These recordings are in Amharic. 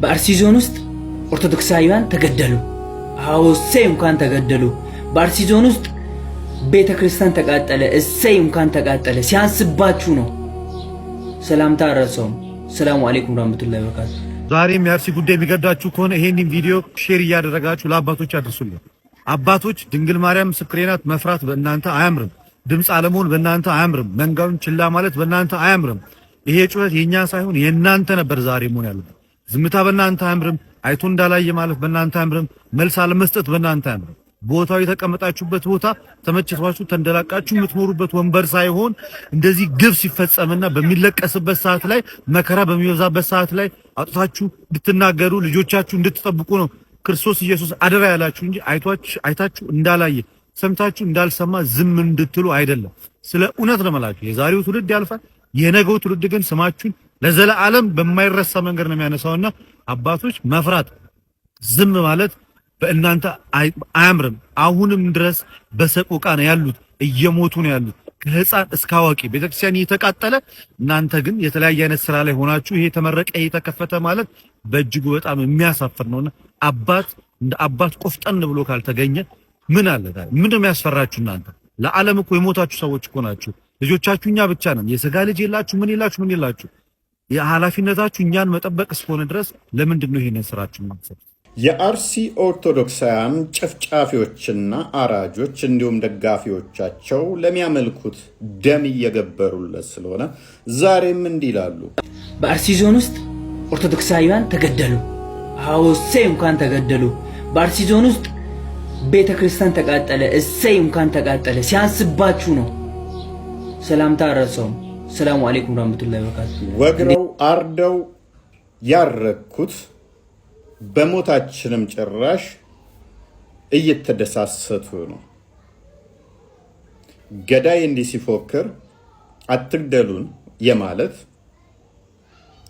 በአርሲ ዞን ውስጥ ኦርቶዶክሳውያን ተገደሉ። አዎ እሰይ እንኳን ተገደሉ። በአርሲ ዞን ውስጥ ቤተክርስቲያን ተቃጠለ። እሰይ እንኳን ተቃጠለ። ሲያንስባችሁ ነው። ሰላምታ አረሰውም። ሰላም አለይኩም ወራህመቱላሂ ወበረካቱ። ዛሬም የአርሲ ጉዳይ የሚገዳችሁ ከሆነ ይሄንን ቪዲዮ ሼር እያደረጋችሁ ለአባቶች አድርሱልኝ። አባቶች ድንግል ማርያም ምስክሬ ናት፣ መፍራት በእናንተ አያምርም። ድምፅ አለመሆን በእናንተ አያምርም። መንጋውን ችላ ማለት በእናንተ አያምርም። ይሄ ጩኸት የኛ ሳይሆን የእናንተ ነበር ዛሬ መሆን ያለበት። ዝምታ በእናንተ አያምርም። አይቶ እንዳላየ ማለት በእናንተ አያምርም። መልስ አለመስጠት በእናንተ አያምርም። ቦታው የተቀመጣችሁበት ቦታ ተመችቷችሁ ተንደላቃችሁ የምትኖሩበት ወንበር ሳይሆን እንደዚህ ግፍ ሲፈጸምና በሚለቀስበት ሰዓት ላይ መከራ በሚበዛበት ሰዓት ላይ አጥታችሁ እንድትናገሩ ልጆቻችሁ እንድትጠብቁ ነው ክርስቶስ ኢየሱስ አደራ ያላችሁ እንጂ አይታችሁ እንዳላየ ሰምታችሁ እንዳልሰማ ዝም እንድትሉ አይደለም። ስለ እውነት ለማላችሁ የዛሬው ትውልድ ያልፋል። የነገው ትውልድ ግን ስማችሁን ለዘላለም በማይረሳ መንገድ ነው የሚያነሳውና አባቶች መፍራት ዝም ማለት በእናንተ አያምርም። አሁንም ድረስ በሰቆቃ ነው ያሉት፣ እየሞቱ ነው ያሉት ከህፃን እስከ አዋቂ። ቤተክርስቲያን እየተቃጠለ እናንተ ግን የተለያየ አይነት ስራ ላይ ሆናችሁ ይሄ ተመረቀ ይሄ ተከፈተ ማለት በእጅጉ በጣም የሚያሳፍር ነውና አባት እንደ አባት ቆፍጠን ብሎ ካልተገኘ ምን አለ ታዲያ? ምን ነው የሚያስፈራችሁ? እናንተ ለዓለም እኮ የሞታችሁ ሰዎች እኮ ናችሁ። ልጆቻችሁ እኛ ብቻ ነን። የሥጋ ልጅ የላችሁ ምን የላችሁ። የኃላፊነታችሁ እኛን መጠበቅ እስከሆነ ድረስ ለምንድን ነው ይሄንን ስራችሁ ማለት? የአርሲ ኦርቶዶክሳውያን ጨፍጫፊዎችና አራጆች እንዲሁም ደጋፊዎቻቸው ለሚያመልኩት ደም እየገበሩለት ስለሆነ ዛሬም እንዲህ ይላሉ። በአርሲ ዞን ውስጥ ኦርቶዶክሳውያን ተገደሉ። አዎ እሰይ እንኳን ተገደሉ። በአርሲ ዞን ውስጥ ቤተክርስቲያን ተቃጠለ። እሰይ እንኳን ተቃጠለ። ሲያንስባችሁ ነው። ሰላምታ አረሰውም። ሰላም አለይኩም ወራህመቱላሂ ወበረካቱ። ወግረው አርደው ያረኩት በሞታችንም ጭራሽ እየተደሳሰቱ ነው። ገዳይ እንዲህ ሲፎክር አትግደሉን የማለት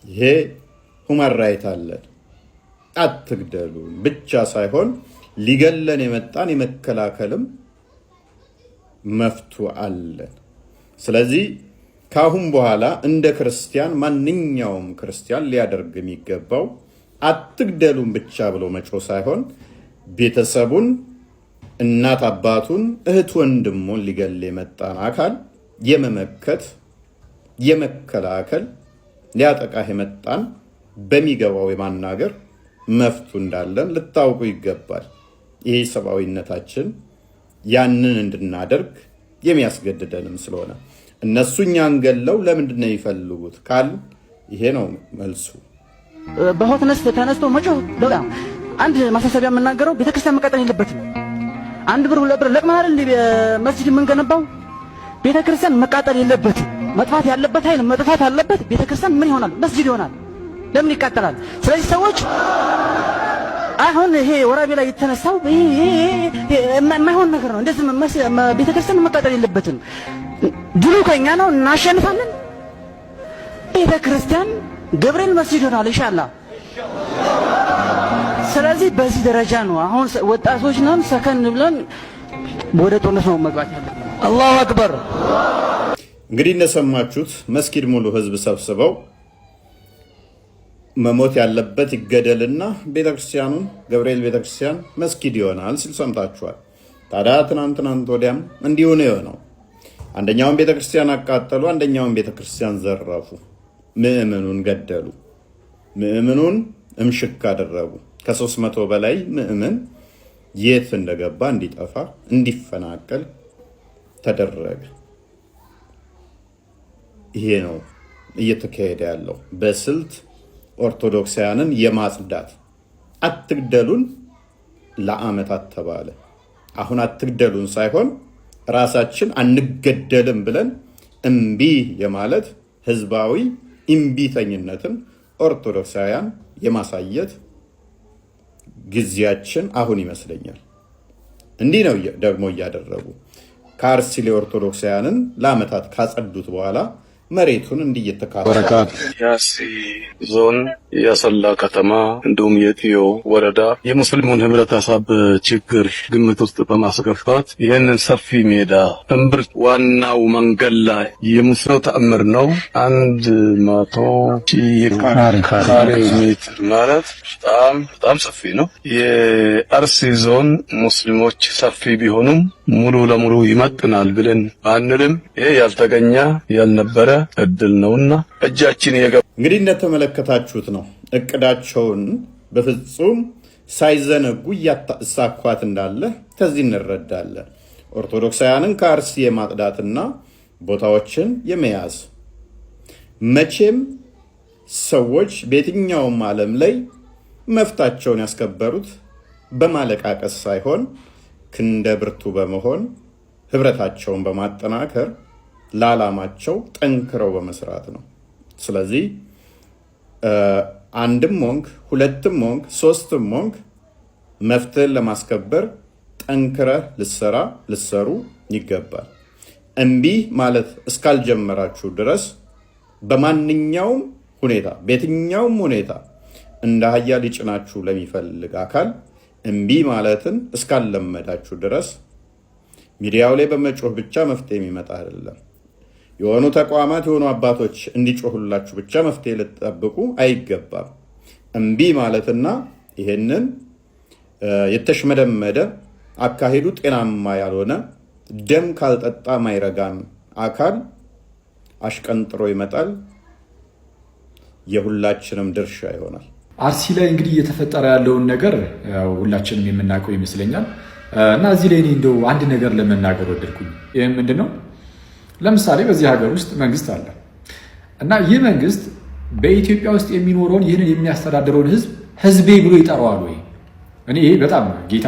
ይሄ ሁማን ራይት አለን። አትግደሉን ብቻ ሳይሆን ሊገለን የመጣን የመከላከልም መፍቱ አለን። ስለዚህ ካሁን በኋላ እንደ ክርስቲያን ማንኛውም ክርስቲያን ሊያደርግ የሚገባው አትግደሉን ብቻ ብሎ መጮ ሳይሆን ቤተሰቡን፣ እናት አባቱን፣ እህት ወንድሙን ሊገል የመጣን አካል የመመከት የመከላከል ሊያጠቃህ የመጣን በሚገባው የማናገር መፍቱ እንዳለን ልታውቁ ይገባል። ይሄ ሰብአዊነታችን ያንን እንድናደርግ የሚያስገድደንም ስለሆነ እነሱ እኛን ገለው ለምንድን ነው የሚፈልጉት ካል ይሄ ነው መልሱ። በሆትነስ ተነስቶ መጮህ በጣም አንድ ማሳሰቢያ የምናገረው ቤተክርስቲያን መቃጠል የለበትም። አንድ ብር ሁለት ብር ለቅመናል እንደ መስጂድ የምንገነባው ቤተክርስቲያን መቃጠል የለበትም። መጥፋት ያለበት ኃይል መጥፋት አለበት። ቤተክርስቲያን ምን ይሆናል? መስጂድ ይሆናል። ለምን ይቃጠላል? ስለዚህ ሰዎች አሁን ይሄ ወራቤ ላይ የተነሳው ይሄ የማይሆን ነገር ነው። እንደዚህ ቤተክርስቲያን መቃጠል የለበትም። ድሉ ከኛ ነው፣ እናሸንፋለን። ቤተክርስቲያን ገብርኤል መስጂድ ይሆናል ኢንሻአላህ። ስለዚህ በዚህ ደረጃ ነው አሁን ወጣቶች ነን፣ ሰከን ብለን ወደ ጦርነት ነው መግባት ያለብን። አላሁ አክበር። እንግዲህ እንደሰማችሁት መስጊድ ሙሉ ህዝብ ሰብስበው መሞት ያለበት ይገደልና ቤተክርስቲያኑን ገብርኤል ቤተክርስቲያን መስጊድ ይሆናል ሲል ሰምታችኋል። ታዲያ ትናንት ወዲያም እንዲሁ ነው የሆነው። አንደኛውን ቤተክርስቲያን አቃጠሉ፣ አንደኛውን ቤተክርስቲያን ዘረፉ፣ ምእመኑን ገደሉ፣ ምእመኑን እምሽክ አደረጉ። ከ300 በላይ ምእመን የት እንደገባ እንዲጠፋ እንዲፈናቀል ተደረገ። ይሄ ነው እየተካሄደ ያለው በስልት ኦርቶዶክሳውያንን የማጽዳት። አትግደሉን ለዓመታት ተባለ። አሁን አትግደሉን ሳይሆን ራሳችን አንገደልም ብለን እምቢ የማለት ህዝባዊ እምቢተኝነትን ኦርቶዶክሳውያን የማሳየት ጊዜያችን አሁን ይመስለኛል። እንዲህ ነው ደግሞ እያደረጉ ከአርሲ ኦርቶዶክሳውያንን ለዓመታት ካጸዱት በኋላ መሬቱን እንዲየተካፈለ በረካት የአርሲ ዞን የአሰላ ከተማ እንዲሁም የጥዮ ወረዳ የሙስሊሙን ህብረተሰብ ችግር ግምት ውስጥ በማስገባት ይህንን ሰፊ ሜዳ እምብርት ዋናው መንገድ ላይ የሙስሊሙ ተአምር ነው። 100 ካሬ ሜትር ማለት በጣም ሰፊ ነው። የአርሲ ዞን ሙስሊሞች ሰፊ ቢሆኑም ሙሉ ለሙሉ ይመጥናል ብለን አንልም። ይሄ ያልተገኘ ያልነበረ እድል ነውና እጃችን እንግዲህ እንደተመለከታችሁት ነው። እቅዳቸውን በፍጹም ሳይዘነጉ ያሳኳት እንዳለ ከዚህ እንረዳለን። ኦርቶዶክሳውያንን ከአርሲ የማጥዳትና ቦታዎችን የመያዝ መቼም ሰዎች በየትኛውም ዓለም ላይ መፍታቸውን ያስከበሩት በማለቃቀስ ሳይሆን ክንደ ብርቱ በመሆን ህብረታቸውን በማጠናከር ለዓላማቸው ጠንክረው በመስራት ነው። ስለዚህ አንድም ሞንክ ሁለትም ሞንክ ሶስትም ሞንክ መፍትሄን ለማስከበር ጠንክረህ ልሰሩ ይገባል። እምቢ ማለት እስካልጀመራችሁ ድረስ በማንኛውም ሁኔታ በየትኛውም ሁኔታ እንደ አህያ ሊጭናችሁ ለሚፈልግ አካል እምቢ ማለትን እስካልለመዳችሁ ድረስ ሚዲያው ላይ በመጮህ ብቻ መፍትሄ የሚመጣ አይደለም። የሆኑ ተቋማት የሆኑ አባቶች እንዲጮሁላችሁ ብቻ መፍትሄ ልትጠብቁ አይገባም። እምቢ ማለትና ይሄንን የተሽመደመደ አካሄዱ ጤናማ ያልሆነ ደም ካልጠጣ ማይረጋን አካል አሽቀንጥሮ ይመጣል። የሁላችንም ድርሻ ይሆናል። አርሲ ላይ እንግዲህ እየተፈጠረ ያለውን ነገር ሁላችንም የምናውቀው ይመስለኛል እና እዚህ ላይ እኔ እንደው አንድ ነገር ለመናገር ወደድኩኝ። ይህም ምንድነው? ለምሳሌ በዚህ ሀገር ውስጥ መንግስት አለ እና ይህ መንግስት በኢትዮጵያ ውስጥ የሚኖረውን ይህንን የሚያስተዳድረውን ህዝቤ ብሎ ይጠራዋል ወይ? እኔ ይሄ በጣም ጌታ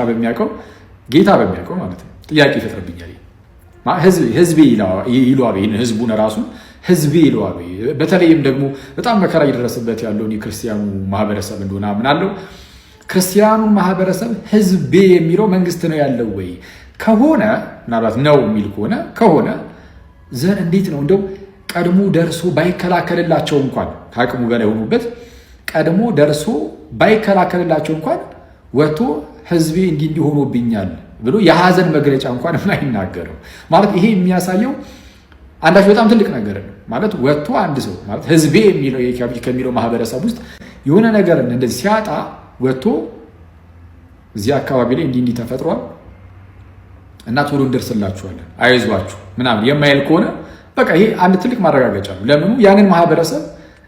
በሚያውቀው ማለት ነው ጥያቄ ይፈጥርብኛል። ህዝቤ ይለዋል ይህን ህዝቡን ራሱ ህዝቤ ይለዋል ወይ? በተለይም ደግሞ በጣም መከራ እየደረሰበት ያለውን የክርስቲያኑ ማህበረሰብ እንደሆነ አምናለሁ። ክርስቲያኑ ማህበረሰብ ህዝቤ የሚለው መንግስት ነው ያለው ወይ? ከሆነ ምናልባት ነው የሚል ከሆነ ዘር እንዴት ነው እንደው ቀድሞ ደርሶ ባይከላከልላቸው እንኳን ከአቅሙ በላይ ሆኖበት ቀድሞ ደርሶ ባይከላከልላቸው እንኳን ወጥቶ ህዝቤ እንዲሆኖብኛል ብሎ የሀዘን መግለጫ እንኳን የማይናገረው ማለት ይሄ የሚያሳየው አንዳች በጣም ትልቅ ነገር ነው ማለት ወጥቶ አንድ ሰው ማለት ህዝቤ የሚለው ከሚለው ማህበረሰብ ውስጥ የሆነ ነገር እንደዚህ ሲያጣ ወጥቶ እዚህ አካባቢ ላይ እንዲህ ተፈጥሯል እና ቶሎ እንደርስላችኋለን አይዟችሁ ምናምን የማይል ከሆነ በቃ ይሄ አንድ ትልቅ ማረጋገጫ ነው። ለምኑ ያንን ማህበረሰብ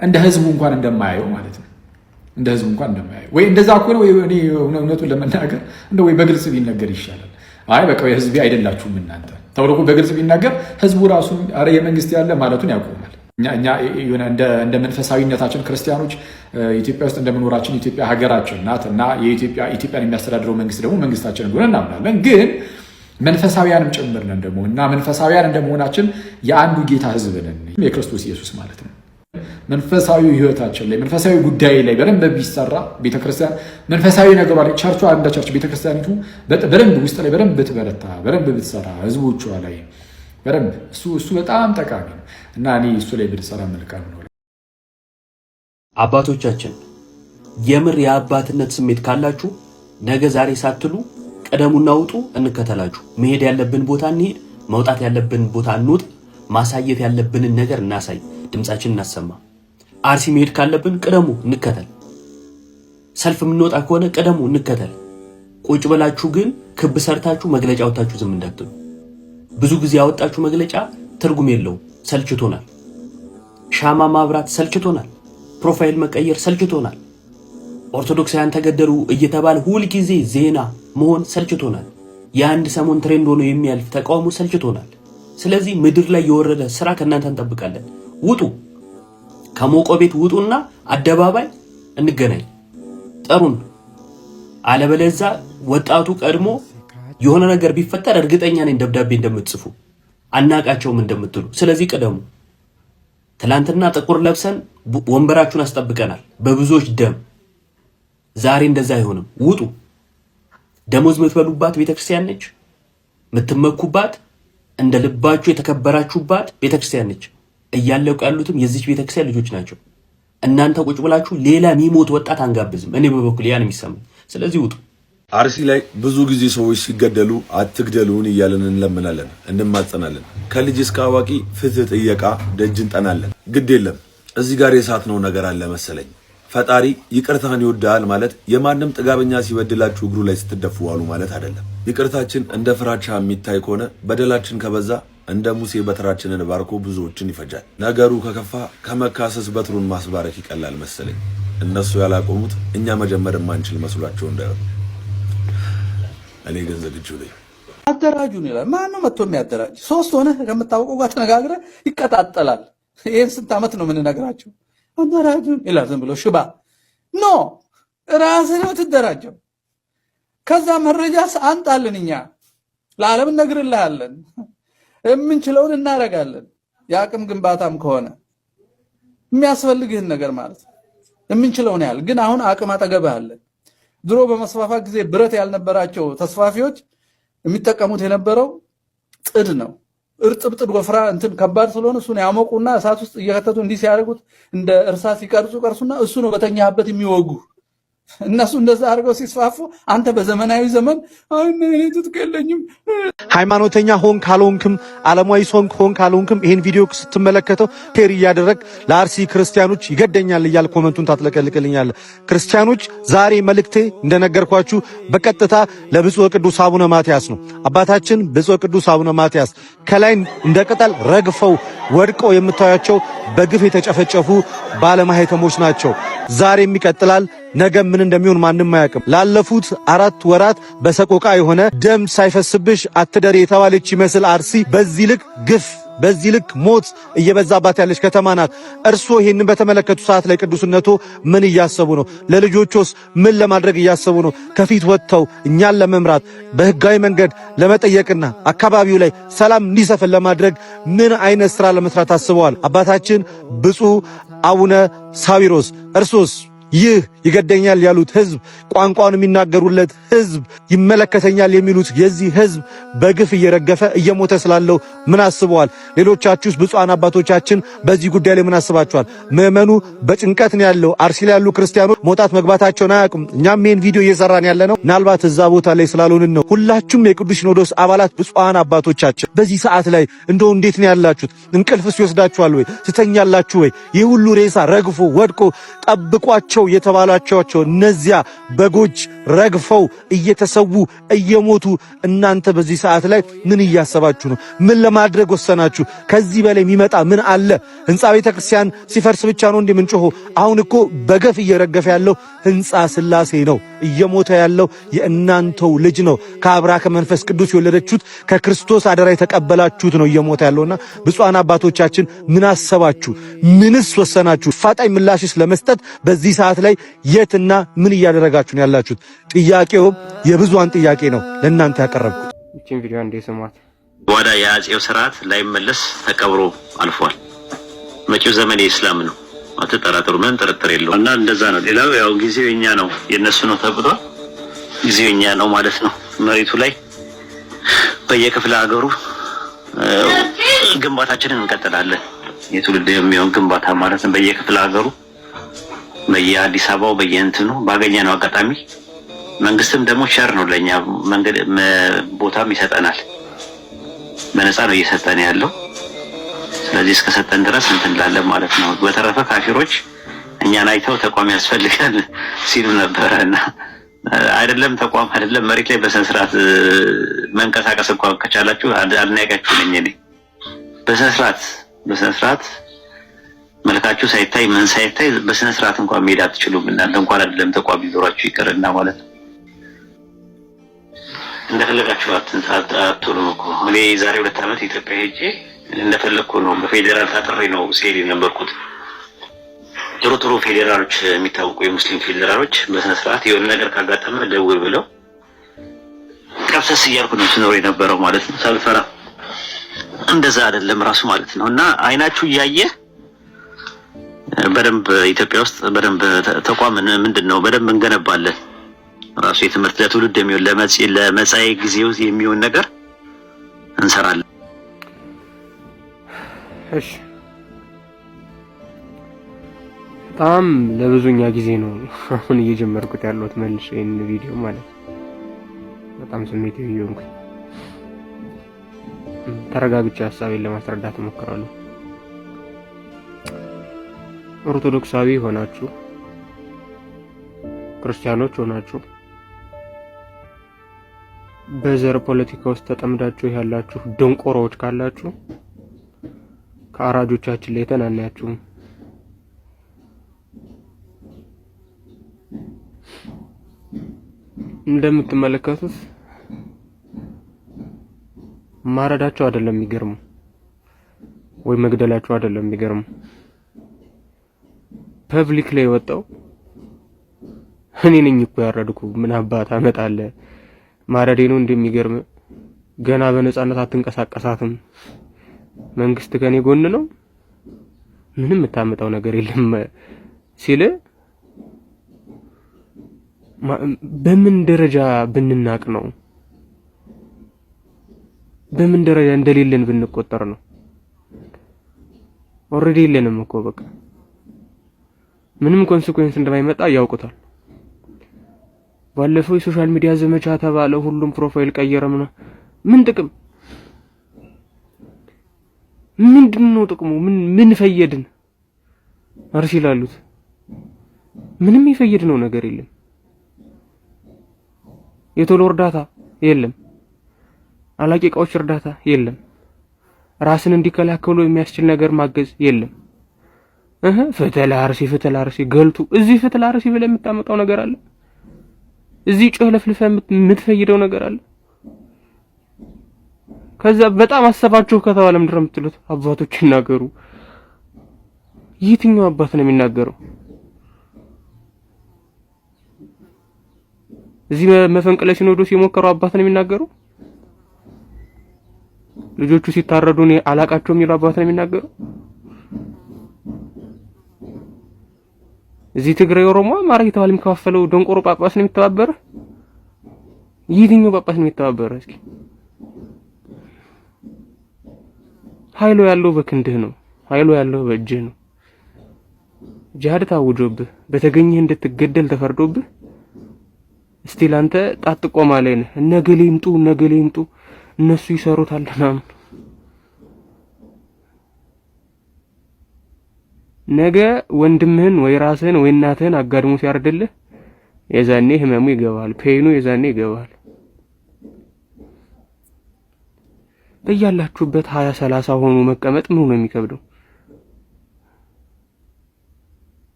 እንደ ህዝቡ እንኳን እንደማያየው ማለት ነው። እንደ ህዝቡ እንኳን እንደማያየው ወይ እንደዛ ከሆነ ወይ እኔ እውነቱን ለመናገር እንደው ወይ በግልጽ ቢነገር ይሻላል። አይ በቃ የህዝቤ አይደላችሁም እናንተ ተብሎ በግልጽ ቢናገር ህዝቡ ራሱ አረ የመንግስት ያለ ማለቱን ያቆማል። እኛ እንደ መንፈሳዊነታችን ክርስቲያኖች ኢትዮጵያ ውስጥ እንደመኖራችን ኢትዮጵያ ሀገራችን ናት እና ኢትዮጵያን የሚያስተዳድረው መንግስት ደግሞ መንግስታችን እንደሆነ እናምናለን። ግን መንፈሳዊያንም ጭምር ነን ደግሞ እና መንፈሳዊያን እንደመሆናችን የአንዱ ጌታ ህዝብ ነን የክርስቶስ ኢየሱስ ማለት ነው። መንፈሳዊ ህይወታችን ላይ መንፈሳዊ ጉዳይ ላይ በደንብ ቢሰራ ቤተክርስቲያን መንፈሳዊ ነገሯ ላይ ቸርቿ እንደ ቸርች ቤተክርስቲያኒቱ በደንብ ውስጥ ላይ በደንብ ብትበረታ በደንብ ብትሰራ ህዝቦቿ ላይ በደንብ እሱ በጣም ጠቃሚ ነው እና እኔ እሱ ላይ ብትሰራ መልካም ነው። አባቶቻችን የምር የአባትነት ስሜት ካላችሁ ነገ ዛሬ ሳትሉ ቀደሙና ውጡ፣ እንከተላችሁ። መሄድ ያለብን ቦታ እንሄድ፣ መውጣት ያለብን ቦታ እንውጥ፣ ማሳየት ያለብንን ነገር እናሳይ፣ ድምጻችን እናሰማ። አርሲ መሄድ ካለብን ቀደሙ እንከተል። ሰልፍ የምንወጣ ከሆነ ቀደሙ እንከተል። ቁጭ ብላችሁ ግን ክብ ሰርታችሁ መግለጫ አውጣችሁ ዝም እንዳትሉ። ብዙ ጊዜ ያወጣችሁ መግለጫ ትርጉም የለውም፣ ሰልችቶናል። ሻማ ማብራት ሰልችቶናል። ፕሮፋይል መቀየር ሰልችቶናል። ኦርቶዶክሳውያን ተገደሉ እየተባለ ሁል ጊዜ ዜና መሆን ሰልችቶናል። የአንድ ሰሞን ትሬንድ ሆኖ የሚያልፍ ተቃውሞ ሰልችቶናል። ስለዚህ ምድር ላይ የወረደ ስራ ከእናንተ እንጠብቃለን። ውጡ፣ ከሞቆ ቤት ውጡና አደባባይ እንገናኝ፣ ጠሩን። አለበለዚያ ወጣቱ ቀድሞ የሆነ ነገር ቢፈጠር እርግጠኛ ነኝ ደብዳቤ እንደምትጽፉ አናቃቸውም እንደምትሉ። ስለዚህ ቀደሙ። ትላንትና ጥቁር ለብሰን ወንበራችሁን አስጠብቀናል በብዙዎች ደም። ዛሬ እንደዛ አይሆንም። ውጡ። ደሞዝ የምትበሉባት ቤተክርስቲያን ነች። የምትመኩባት እንደ ልባችሁ የተከበራችሁባት ቤተክርስቲያን ነች። እያለቁ ያሉትም የዚች ቤተክርስቲያን ልጆች ናቸው። እናንተ ቁጭ ብላችሁ ሌላ የሚሞት ወጣት አንጋብዝም። እኔ በበኩል ያን የሚሰማኝ። ስለዚህ ውጡ። አርሲ ላይ ብዙ ጊዜ ሰዎች ሲገደሉ አትግደሉን እያለን እንለምናለን፣ እንማጸናለን። ከልጅ እስከ አዋቂ ፍትህ ጥየቃ ደጅ እንጠናለን። ግድ የለም እዚህ ጋር የሳትነው ነገር አለ መሰለኝ። ፈጣሪ ይቅርታን ይወዳል ማለት የማንም ጥጋበኛ ሲበድላችሁ እግሩ ላይ ስትደፉ ዋሉ ማለት አይደለም። ይቅርታችን እንደ ፍራቻ የሚታይ ከሆነ በደላችን ከበዛ እንደ ሙሴ በትራችንን ባርኮ ብዙዎችን ይፈጃል። ነገሩ ከከፋ ከመካሰስ በትሩን ማስባረክ ይቀላል መሰለኝ። እነሱ ያላቆሙት እኛ መጀመር የማንችል መስሏቸው እንዳይሆን እኔ ግን ዝግጁ ነኝ። አደራጁን ይላል። ማን ነው መጥቶ የሚያደራጅ? ሶስት ሆነ ከምታውቀው ጋር ተነጋግረ ይቀጣጠላል። ይሄን ስንት ዓመት ነው የምንነግራቸው? አደራጁን ይላል። ዝም ብሎ ሽባ ኖ ራስህ ነው ትደራጀው። ከዛ መረጃ አንጣልን፣ እኛ ለዓለም እነግርልሃለን፣ የምንችለውን እናደርጋለን። የአቅም ግንባታም ከሆነ የሚያስፈልግህን ነገር ማለት ነው የምንችለውን ያህል። ግን አሁን አቅም አጠገብህ አለ። ድሮ በመስፋፋት ጊዜ ብረት ያልነበራቸው ተስፋፊዎች የሚጠቀሙት የነበረው ጥድ ነው። እርጥብ ጥድ ወፍራ እንትን ከባድ ስለሆነ እሱን ያሞቁና እሳት ውስጥ እየከተቱ እንዲህ ሲያደርጉት እንደ እርሳስ ሲቀርጹና እሱ ነው በተኛበት የሚወጉ። እነሱ እንደዛ አድርገው ሲስፋፉ አንተ በዘመናዊ ዘመን ትጥቅ የለኝም ሃይማኖተኛ ሆን ካልሆንክም ዓለማዊ ሆን ካልሆንክም ይሄን ቪዲዮ ስትመለከተው ሼር እያደረግ ለአርሲ ክርስቲያኖች ይገደኛል እያል ኮመንቱን ታጥለቀልቅልኛል። ክርስቲያኖች ዛሬ መልእክቴ እንደነገርኳችሁ በቀጥታ ለብፁዕ ቅዱስ አቡነ ማትያስ ነው። አባታችን ብፁዕ ቅዱስ አቡነ ማትያስ ከላይ እንደ ቅጠል ረግፈው ወድቀው የምታያቸው በግፍ የተጨፈጨፉ ባለማህተሞች ናቸው። ዛሬም ይቀጥላል። ነገ ምን እንደሚሆን ማንም አያውቅም። ላለፉት 4 ወራት በሰቆቃ የሆነ ደም ሳይፈስብሽ አትደር የተባለች ይመስል አርሲ በዚህ ልክ ግፍ በዚህ ልክ ሞት እየበዛባት ያለች ከተማ ናት። እርስዎ ይሄንን በተመለከቱ ሰዓት ላይ ቅዱስነቶ ምን እያሰቡ ነው? ለልጆቹስ ምን ለማድረግ እያሰቡ ነው? ከፊት ወጥተው እኛን ለመምራት በህጋዊ መንገድ ለመጠየቅና አካባቢው ላይ ሰላም እንዲሰፍን ለማድረግ ምን አይነት ስራ ለመስራት አስበዋል? አባታችን ብፁዕ አቡነ ሳዊሮስ እርሶስ ይህ ይገደኛል ያሉት ህዝብ፣ ቋንቋውን የሚናገሩለት ህዝብ፣ ይመለከተኛል የሚሉት የዚህ ህዝብ በግፍ እየረገፈ እየሞተ ስላለው ምን አስበዋል? ሌሎቻችሁስ ብፁዓን አባቶቻችን በዚህ ጉዳይ ላይ ምን አስባችኋል? ምዕመኑ በጭንቀት ነው ያለው። አርሲ ላይ ያሉ ክርስቲያኖች መውጣት መግባታቸውን አያውቁም። እኛም ይሄን ቪዲዮ እየሰራን ያለ ነው ምናልባት እዛ ቦታ ላይ ስላልሆንን ነው። ሁላችሁም የቅዱስ ሲኖዶስ አባላት ብፁዓን አባቶቻችን በዚህ ሰዓት ላይ እንደው እንዴት ነው ያላችሁት? እንቅልፍስ ይወስዳችኋል ወይ? ትተኛላችሁ ወይ? ይህ ሁሉ ሬሳ ረግፎ ወድቆ ጠብቋቸው የተባላቸው እነዚያ በጎች ረግፈው እየተሰዉ እየሞቱ እናንተ በዚህ ሰዓት ላይ ምን እያሰባችሁ ነው? ምን ለማድረግ ወሰናችሁ? ከዚህ በላይ የሚመጣ ምን አለ? ህንጻ ቤተክርስቲያን ሲፈርስ ብቻ ነው እንደምንጮሆ? አሁን እኮ በገፍ እየረገፈ ያለው ህንጻ ስላሴ ነው። እየሞተ ያለው የእናንተው ልጅ ነው። ከአብራከ መንፈስ ቅዱስ የወለደችሁት ከክርስቶስ አደራ የተቀበላችሁት ነው እየሞተ ያለውና ብፁዓን አባቶቻችን ምን አሰባችሁ? ምንስ ወሰናችሁ? ፋጣኝ ምላሽስ ለመስጠት በዚህ ሰዓት ላይ የትና ምን እያደረጋችሁ ነው ያላችሁት? ጥያቄው የብዙሃን ጥያቄ ነው ለእናንተ ያቀረብኩት። እቺን ቪዲዮ እንደ ሰማት ወደ የአፄው ስርዓት ላይመለስ ተቀብሮ አልፏል። መጪው ዘመን የእስላም ነው፣ አትጠራጥሩ፣ ምን ጥርጥር የለውም። እና እንደዛ ነው። ሌላው ያው ጊዜው የኛ ነው የነሱ ነው ተብሏል። ጊዜው የኛ ነው ማለት ነው። መሬቱ ላይ በየክፍለ ሀገሩ ግንባታችንን እንቀጥላለን። የትውልድ የሚሆን ግንባታ ማለት ነው። በየክፍለ ሀገሩ በየአዲስ አበባው በየእንትኑ ባገኘነው አጋጣሚ መንግስትም ደግሞ ሸር ነው ለኛ መንገድ ቦታም ይሰጠናል። በነፃ ነው እየሰጠን ያለው። ስለዚህ እስከሰጠን ድረስ እንትን እንላለን ማለት ነው። በተረፈ ካፊሮች እኛን አይተው ተቋም ያስፈልጋል ሲሉ ነበርና አይደለም ተቋም አይደለም መሬት ላይ በስነ ስርዓት መንቀሳቀስ እንኳን ከቻላችሁ አድናቂያችሁ ነኝ እኔ። በስነ ስርዓት መልካችሁ ሳይታይ ምን ሳይታይ በስነ ስርዓት እንኳን መሄድ አትችሉም። እናንተ እንኳን አይደለም ተቋም ሊኖራችሁ ይቀርና ማለት ነው። እንደፈለጋችሁ አትሉም እኮ። እኔ ዛሬ 2 ዓመት ኢትዮጵያ ሄጄ እንደፈለኩ ነው በፌዴራል ታጥሬ ነው ሲሄድ የነበርኩት። ጥሩ ፌዴራሎች የሚታወቁ የሙስሊም ፌዴራሎች በስነ ስርዓት የሆነ ነገር ካጋጠመ ደውል ብለው ቀፍሰስ እያልኩ ነው ስኖር የነበረው ማለት ነው፣ ሳልፈራ። እንደዛ አይደለም ራሱ ማለት ነው። እና አይናችሁ እያየ በደንብ ኢትዮጵያ ውስጥ በደንብ ተቋም ምንድነው በደንብ እንገነባለን። ራሱ የትምህርት ለትውልድ የሚሆን ለመጻኤ ጊዜው የሚሆን ነገር እንሰራለን። እሺ በጣም ለብዙኛ ጊዜ ነው አሁን እየጀመርኩት ያለሁት መልሼ ይሄን ቪዲዮ ማለት በጣም ስሜታዊ እየሆንኩኝ ተረጋግቼ ሀሳቤን ለማስረዳት እሞክራለሁ። ኦርቶዶክሳዊ ሆናችሁ ክርስቲያኖች ሆናችሁ በዘር ፖለቲካ ውስጥ ተጠምዳችሁ ያላችሁ ደንቆሮዎች ካላችሁ ከአራጆቻችን ላይ ተናናያችሁ። እንደምትመለከቱት ማረዳቸው አይደለም የሚገርመው ወይ መግደላቸው አይደለም የሚገርመው ፐብሊክ ላይ ወጣው እኔ ነኝ እኮ ያረድኩ ምን አባት አመጣለ ማረዴ ነው እንደሚገርም ገና በነጻነት አትንቀሳቀሳትም መንግስት ከኔ ጎን ነው ምንም የምታመጣው ነገር የለም ሲል በምን ደረጃ ብንናቅ ነው በምን ደረጃ እንደሌለን ብንቆጠር ነው ኦሬዲ የለንም እኮ በቃ ምንም ኮንሲኩዌንስ እንደማይመጣ ያውቁታል። ባለፈው የሶሻል ሚዲያ ዘመቻ ተባለ ሁሉም ፕሮፋይል ቀየረም ነው ምን ጥቅም ምንድነው ጥቅሙ ምን ፈየድን አርሲ ላሉት ምንም ይፈየድ ነው ነገር የለም። የቶሎ እርዳታ የለም። አላቂ እቃዎች እርዳታ የለም። ራስን እንዲከላከሉ የሚያስችል ነገር ማገዝ የለም። ፍትህ ለአርሲ ገልቱ እዚህ ፍትህ ለአርሲ ብለህ የምታመጣው ነገር አለ? እዚህ ጨለፍልፈ የምትፈይደው ነገር አለ? ከዛ በጣም አሰባችሁ ከተባለ ምንድነው የምትሉት? አባቶች ይናገሩ። የትኛው አባት ነው የሚናገረው? እዚህ መፈንቅለ ሲኖዶስ የሞከረው አባት ነው የሚናገረው? ልጆቹ ሲታረዱ ነው አላቃቸው የሚሉ አባት ነው የሚናገረው? እዚህ ትግራይ ኦሮሞ አማራ የተባለ የሚከፋፈለው ደንቆሮ ጳጳስ ነው የሚተባበረ? የትኛው ጳጳስ ነው የሚተባበረ? እስኪ ኃይሉ ያለው በክንድህ ነው። ኃይሉ ያለው በእጅህ ነው። ጂሃድ ታውጆብህ በተገኘህ እንድትገደል ተፈርዶብህ እስቲ ላንተ ጣት ቆማለህ ነገሌ ይምጡ እነሱ ይሰሩታል ምናምን ነገ ወንድምህን ወይ ራስህን ወይ እናትህን አጋድሞ ሲያርድልህ የዛኔ ህመሙ ይገባል ፔኑ የዛኔ ይገባል። በያላችሁበት 20-30 ሆኖ መቀመጥ ምን ነው የሚከብደው?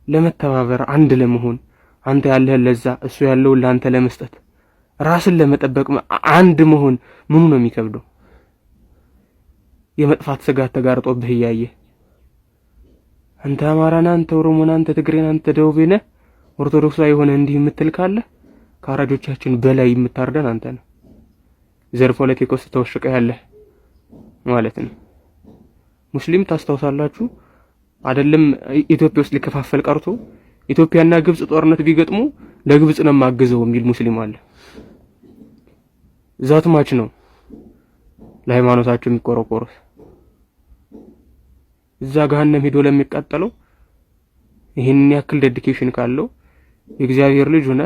ለመተባበር አንድ ለመሆን አንተ ያለህ ለዛ እሱ ያለው ለአንተ ለመስጠት ራስን ለመጠበቅ አንድ መሆን ምኑ ነው የሚከብደው? የመጥፋት ስጋት ተጋርጦብህ እያየህ አንተ አማራና አንተ ኦሮሞና አንተ ትግሬና አንተ ደቡቤና ኦርቶዶክሳዊ ሆነ እንዲህ የምትል ካለ ከአራጆቻችን በላይ የምታርደን አንተ ነህ። ዘር ፖለቲካ ውስጥ ተወሽቀህ ያለህ ማለት ነው። ሙስሊም ታስታውሳላችሁ አይደለም? ኢትዮጵያ ውስጥ ሊከፋፈል ቀርቶ ኢትዮጵያና ግብጽ ጦርነት ቢገጥሙ ለግብጽ ነው ማግዘው የሚል ሙስሊም አለ። ዛት ማች ነው ለሃይማኖታቸው የሚቆረቆሩት። እዛ ገሃነም ሄዶ ለሚቃጠለው ይሄንን ያክል ዴዲኬሽን ካለው የእግዚአብሔር ልጅ ሆነ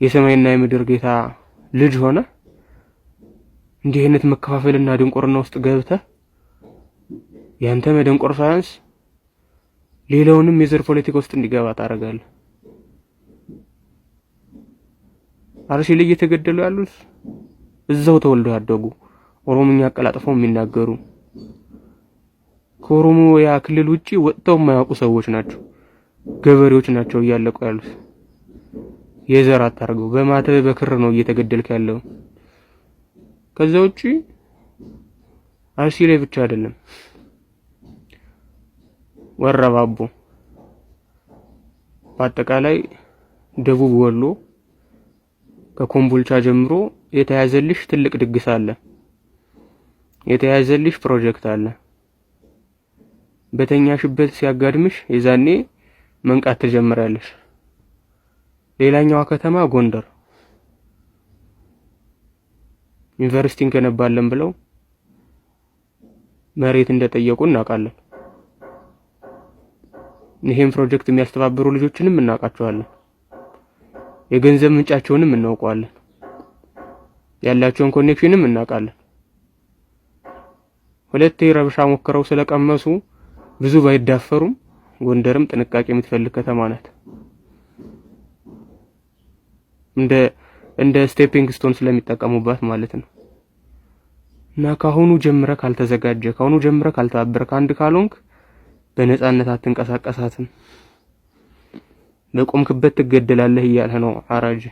የሰማይና የምድር ጌታ ልጅ ሆነ እንዲህ አይነት መከፋፈልና ድንቁርና ውስጥ ገብተህ ያንተ መደንቆር ሳይንስ ሌላውንም የዘር ፖለቲካ ውስጥ እንዲገባ ታደርጋለህ። አርሲ ላይ እየተገደሉ ያሉት እዛው ተወልደው ያደጉ ኦሮሞኛ አቀላጥፈው የሚናገሩ ከኦሮሞ ያ ክልል ውጪ ወጥተው የማያውቁ ሰዎች ናቸው። ገበሬዎች ናቸው እያለቁ ያሉት። የዘር አታርገው በማተብ በክር ነው እየተገደልክ ያለው። ከዛ ውጪ አርሲ ላይ ብቻ አይደለም ወረባቦ በአጠቃላይ ደቡብ ወሎ ከኮምቦልቻ ጀምሮ የተያዘልሽ ትልቅ ድግስ አለ። የተያዘልሽ ፕሮጀክት አለ። በተኛሽበት ሲያጋድምሽ የዛኔ መንቃት ትጀምራለሽ። ሌላኛዋ ከተማ ጎንደር ዩኒቨርሲቲ እንገነባለን ብለው መሬት እንደጠየቁ እናውቃለን። ይሄን ፕሮጀክት የሚያስተባብሩ ልጆችንም እናውቃቸዋለን። የገንዘብ ምንጫቸውንም እናውቀዋለን። ያላቸውን ኮኔክሽንም እናውቃለን። ሁለቴ ረብሻ ሞክረው ስለቀመሱ ብዙ ባይዳፈሩም ጎንደርም ጥንቃቄ የምትፈልግ ከተማ ናት። እንደ ስቴፒንግ ስቶን ስለሚጠቀሙባት ማለት ነው። እና ካሁኑ ጀምረ ካልተዘጋጀ ካሁኑ ጀምረ ካልተባበረ አንድ ካልሆንክ በነፃነት አትንቀሳቀሳትም። በቆምክበት ትገደላለህ እያለ ነው አራጅ።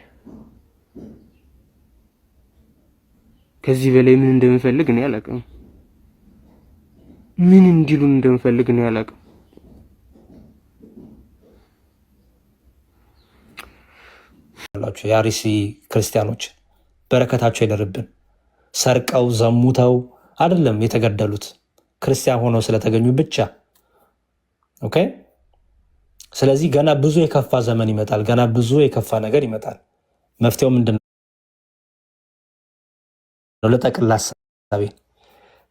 ከዚህ በላይ ምን እንደምፈልግ እኔ አላውቅም። ምን እንዲሉን እንደምፈልግ እኔ አላውቅም። የአርሲ ክርስቲያኖች በረከታቸው ይደርብን። ሰርቀው ዘሙተው አይደለም የተገደሉት ክርስቲያን ሆነው ስለተገኙ ብቻ። ኦኬ። ስለዚህ ገና ብዙ የከፋ ዘመን ይመጣል። ገና ብዙ የከፋ ነገር ይመጣል። መፍትሄው ምንድን ነው? ለጠቅላላ ሐሳቤ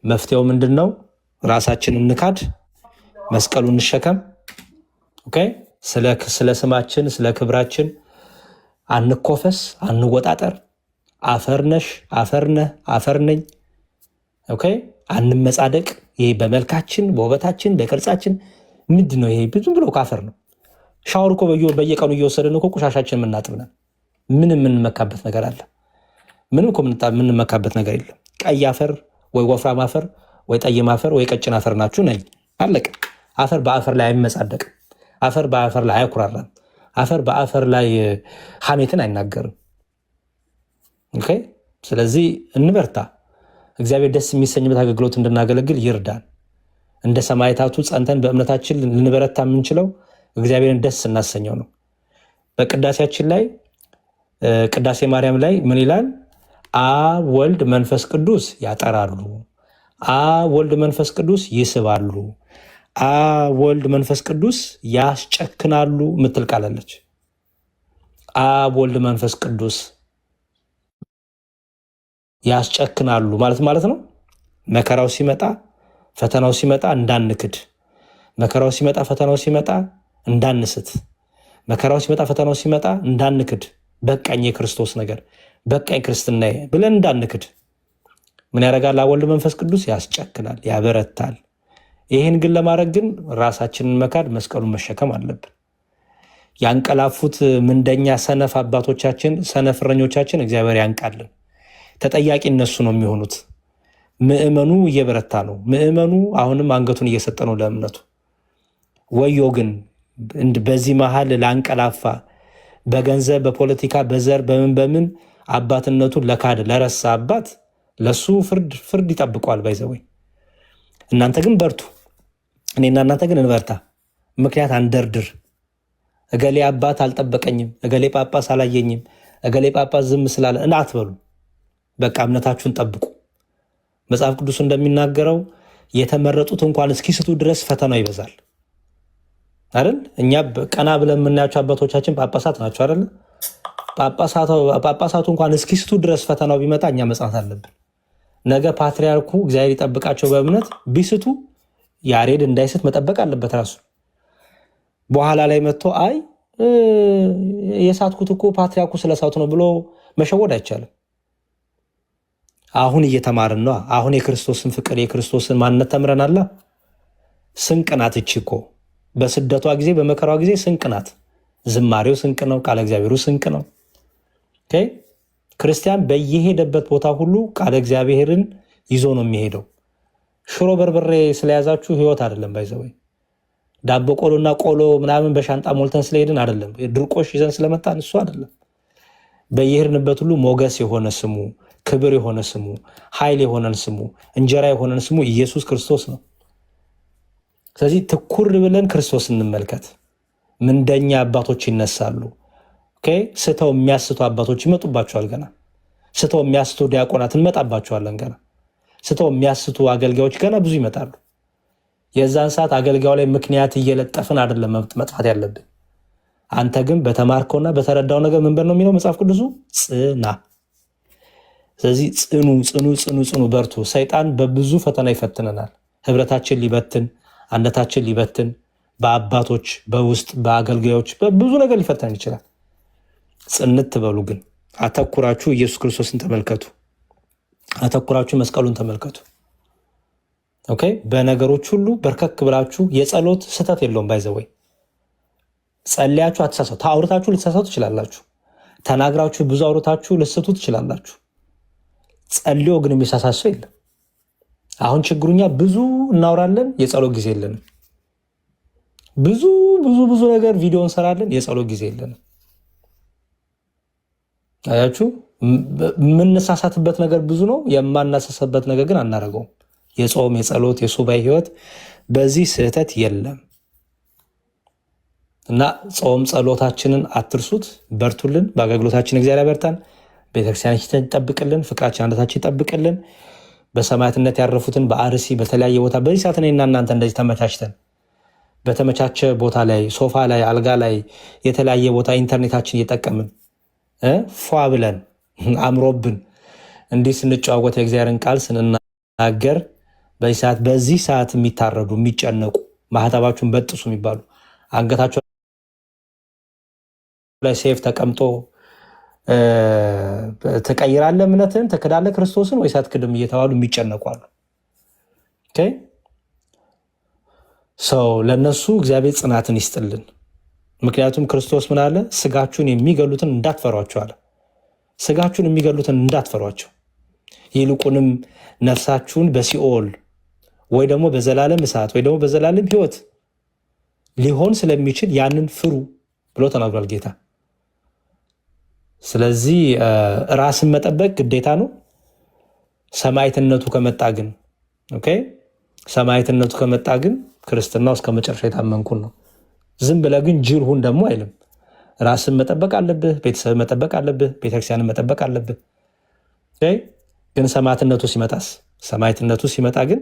መፍትሄው ምንድን ነው? ራሳችንን እንካድ፣ መስቀሉን እንሸከም። ኦኬ። ስለ ስማችን ስለ ክብራችን አንኮፈስ፣ አንወጣጠር። አፈርነሽ አፈርነህ አፈርነኝ። ኦኬ። አንመጻደቅ። ይሄ በመልካችን በውበታችን በቅርጻችን ምንድን ነው? ይሄ ብዙ ብሎ ካፈር ነው። ሻወር እኮ በየቀኑ እየወሰድን እኮ ቆሻሻችን የምናጥብ ነን። ምን የምንመካበት ነገር አለ? ምንም እኮ የምንመካበት ነገር የለም። ቀይ አፈር ወይ ወፍራም አፈር ወይ ጠይም አፈር ወይ ቀጭን አፈር ናችሁ ነኝ። አለቀ። አፈር በአፈር ላይ አይመጻደቅም። አፈር በአፈር ላይ አይኩራራም። አፈር በአፈር ላይ ሐሜትን አይናገርም። ኦኬ። ስለዚህ እንበርታ። እግዚአብሔር ደስ የሚሰኝበት አገልግሎት እንድናገለግል ይርዳን። እንደ ሰማዕታቱ ጸንተን በእምነታችን ልንበረታ የምንችለው እግዚአብሔርን ደስ እናሰኘው ነው። በቅዳሴያችን ላይ ቅዳሴ ማርያም ላይ ምን ይላል? አብ ወልድ መንፈስ ቅዱስ ያጠራሉ፣ አብ ወልድ መንፈስ ቅዱስ ይስባሉ፣ አብ ወልድ መንፈስ ቅዱስ ያስጨክናሉ ምትል ቃላለች። አብ ወልድ መንፈስ ቅዱስ ያስጨክናሉ ማለት ነው። መከራው ሲመጣ ፈተናው ሲመጣ እንዳንክድ፣ መከራው ሲመጣ ፈተናው ሲመጣ እንዳንስት፣ መከራው ሲመጣ ፈተናው ሲመጣ እንዳንክድ፣ በቃኝ የክርስቶስ ነገር በቃኝ ክርስትናዬ ብለን እንዳንክድ ምን ያደርጋል? አብ ወልድ መንፈስ ቅዱስ ያስጨክናል፣ ያበረታል። ይህን ግን ለማድረግ ግን ራሳችንን መካድ፣ መስቀሉን መሸከም አለብን። ያንቀላፉት ምንደኛ ሰነፍ አባቶቻችን ሰነፍ እረኞቻችን እግዚአብሔር ያንቃልን። ተጠያቂ እነሱ ነው የሚሆኑት። ምዕመኑ እየበረታ ነው። ምዕመኑ አሁንም አንገቱን እየሰጠ ነው ለእምነቱ። ወዮ ግን በዚህ መሃል ላንቀላፋ በገንዘብ በፖለቲካ በዘር በምን አባትነቱን ለካድ ለረሳ አባት ለሱ ፍርድ ይጠብቀዋል። ባይዘወይ እናንተ ግን በርቱ። እኔና እናንተ ግን እንበርታ። ምክንያት አንደርድር። እገሌ አባት አልጠበቀኝም፣ እገሌ ጳጳስ አላየኝም፣ እገሌ ጳጳስ ዝም ስላለ አትበሉ። በቃ እምነታችሁን ጠብቁ። መጽሐፍ ቅዱስ እንደሚናገረው የተመረጡት እንኳን እስኪስቱ ድረስ ፈተናው ይበዛል አይደል? እኛ ቀና ብለን የምናያቸው አባቶቻችን ጳጳሳት ናቸው አይደል? ጳጳሳቱ እንኳን እስኪስቱ ድረስ ፈተናው ቢመጣ እኛ መጽናት አለብን። ነገ ፓትሪያርኩ እግዚአብሔር ይጠብቃቸው በእምነት ቢስቱ ያሬድ እንዳይስት መጠበቅ አለበት ራሱ። በኋላ ላይ መጥቶ አይ የሳትኩት እኮ ፓትሪያርኩ ስለሳቱ ነው ብሎ መሸወድ አይቻልም። አሁን እየተማርን ነው። አሁን የክርስቶስን ፍቅር የክርስቶስን ማንነት ተምረናል። ስንቅ ናት እቺ እኮ በስደቷ ጊዜ በመከራዋ ጊዜ ስንቅ ናት። ዝማሬው ስንቅ ነው። ቃለ እግዚአብሔሩ ስንቅ ነው። ክርስቲያን በየሄደበት ቦታ ሁሉ ቃለ እግዚአብሔርን ይዞ ነው የሚሄደው። ሽሮ በርበሬ ስለያዛችሁ ህይወት አይደለም። ባይዘወይ ዳቦ ቆሎና ቆሎ ምናምን በሻንጣ ሞልተን ስለሄድን አይደለም። ድርቆሽ ይዘን ስለመጣን እሱ አይደለም። በየሄድንበት ሁሉ ሞገስ የሆነ ስሙ፣ ክብር የሆነ ስሙ፣ ኃይል የሆነን ስሙ፣ እንጀራ የሆነን ስሙ ኢየሱስ ክርስቶስ ነው። ስለዚህ ትኩር ብለን ክርስቶስ እንመልከት። ምንደኛ አባቶች ይነሳሉ። ስተው የሚያስቱ አባቶች ይመጡባቸዋል። ገና ስተው የሚያስቱ ዲያቆናት እንመጣባቸዋለን። ገና ስተው የሚያስቱ አገልጋዮች ገና ብዙ ይመጣሉ። የዛን ሰዓት አገልጋዩ ላይ ምክንያት እየለጠፍን አይደለም መጥፋት ያለብን። አንተ ግን በተማርከውና በተረዳው ነገር ምን በል ነው የሚለው መጽሐፍ ቅዱሱ? ጽና። ስለዚህ ጽኑ በርቱ። ሰይጣን በብዙ ፈተና ይፈትነናል። ህብረታችን ሊበትን፣ አንድነታችን ሊበትን፣ በአባቶች በውስጥ በአገልጋዮች በብዙ ነገር ሊፈተን ይችላል። ጽንት በሉ ግን አተኩራችሁ ኢየሱስ ክርስቶስን ተመልከቱ። አተኩራችሁ መስቀሉን ተመልከቱ። ኦኬ። በነገሮች ሁሉ በርከክ ብላችሁ የጸሎት ስህተት የለውም። ባይዘወይ ጸልያችሁ አትሳሳቱ። አውርታችሁ ልትሳሳቱ ትችላላችሁ። ተናግራችሁ ብዙ አውርታችሁ ልትስቱ ትችላላችሁ። ጸልዮ ግን የሚሳሳት ሰው የለም። አሁን ችግሩኛ ብዙ እናወራለን፣ የጸሎት ጊዜ የለንም። ብዙ ብዙ ብዙ ነገር ቪዲዮ እንሰራለን፣ የጸሎት ጊዜ የለንም። አያችሁ፣ የምንሳሳትበት ነገር ብዙ ነው፣ የማናሳሳበት ነገር ግን አናደርገውም። የጾም የጸሎት የሱባኤ ህይወት በዚህ ስህተት የለም እና ጾም ጸሎታችንን አትርሱት። በርቱልን። በአገልግሎታችን እግዚአብሔር ያበርታን። ቤተክርስቲያናችን ይጠብቅልን። ፍቅራችን አንድነታችን ይጠብቅልን። በሰማዕትነት ያረፉትን በአርሲ በተለያየ ቦታ በዚህ ሰዓት እኔና እናንተ እንደዚህ ተመቻችተን በተመቻቸ ቦታ ላይ ሶፋ ላይ አልጋ ላይ የተለያየ ቦታ ኢንተርኔታችን እየጠቀምን ፏ ብለን አምሮብን እንዲህ ስንጨዋወት የእግዚአብሔርን ቃል ስንናገር በዚህ ሰዓት የሚታረዱ የሚጨነቁ ማህተባችሁን በጥሱ የሚባሉ አንገታቸው ላይ ሴፍ ተቀምጦ ትቀይራለህ እምነትን ትክዳለህ ክርስቶስን ወይስ አትክድም እየተባሉ የሚጨነቁ አሉ። ኦኬ ሰው ለነሱ እግዚአብሔር ጽናትን ይስጥልን። ምክንያቱም ክርስቶስ ምን አለ? ስጋችሁን የሚገሉትን እንዳትፈሯቸው አለ። ስጋችሁን የሚገሉትን እንዳትፈሯቸው፣ ይልቁንም ነፍሳችሁን በሲኦል ወይ ደግሞ በዘላለም እሳት ወይ ደግሞ በዘላለም ሕይወት ሊሆን ስለሚችል ያንን ፍሩ ብሎ ተናግሯል ጌታ። ስለዚህ ራስን መጠበቅ ግዴታ ነው። ሰማዕትነቱ ከመጣ ግን ሰማዕትነቱ ከመጣ ግን ክርስትናው እስከ መጨረሻ የታመንኩን ነው። ዝም ብለህ ግን ጅል ሁን ደግሞ አይልም። ራስን መጠበቅ አለብህ፣ ቤተሰብ መጠበቅ አለብህ፣ ቤተክርስቲያንን መጠበቅ አለብህ። ግን ሰማዕትነቱ ሲመጣ ግን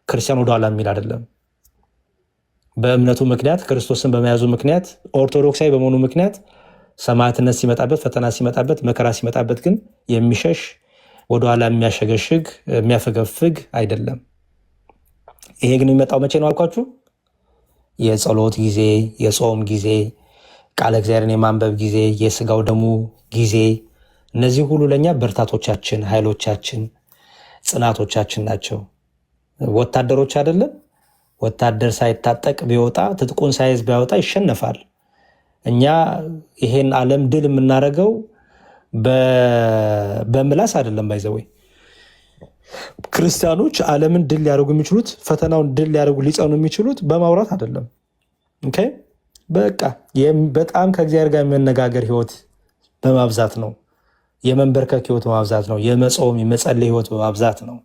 ክርስቲያን ወደኋላ የሚል አይደለም። በእምነቱ ምክንያት ክርስቶስን በመያዙ ምክንያት ኦርቶዶክሳዊ በመሆኑ ምክንያት ሰማዕትነት ሲመጣበት ፈተና ሲመጣበት መከራ ሲመጣበት ግን የሚሸሽ ወደኋላ የሚያሸገሽግ የሚያፈገፍግ አይደለም። ይሄ ግን የሚመጣው መቼ ነው አልኳችሁ? የጸሎት ጊዜ፣ የጾም ጊዜ፣ ቃለ እግዚአብሔርን የማንበብ ጊዜ፣ የስጋው ደሙ ጊዜ፣ እነዚህ ሁሉ ለእኛ ብርታቶቻችን፣ ኃይሎቻችን፣ ጽናቶቻችን ናቸው። ወታደሮች አይደለም? ወታደር ሳይታጠቅ ቢወጣ ትጥቁን ሳይዝ ቢያወጣ ይሸነፋል። እኛ ይሄን ዓለም ድል የምናደርገው በምላስ አይደለም። ባይዘወይ ክርስቲያኖች ዓለምን ድል ሊያደርጉ የሚችሉት ፈተናውን ድል ሊያደርጉ ሊጸኑ የሚችሉት በማውራት አይደለም። በቃ በጣም ከእግዚአብሔር ጋር የመነጋገር ህይወት በማብዛት ነው። የመንበርከክ ህይወት በማብዛት ነው። የመጾም የመጸለይ ህይወት በማብዛት ነው።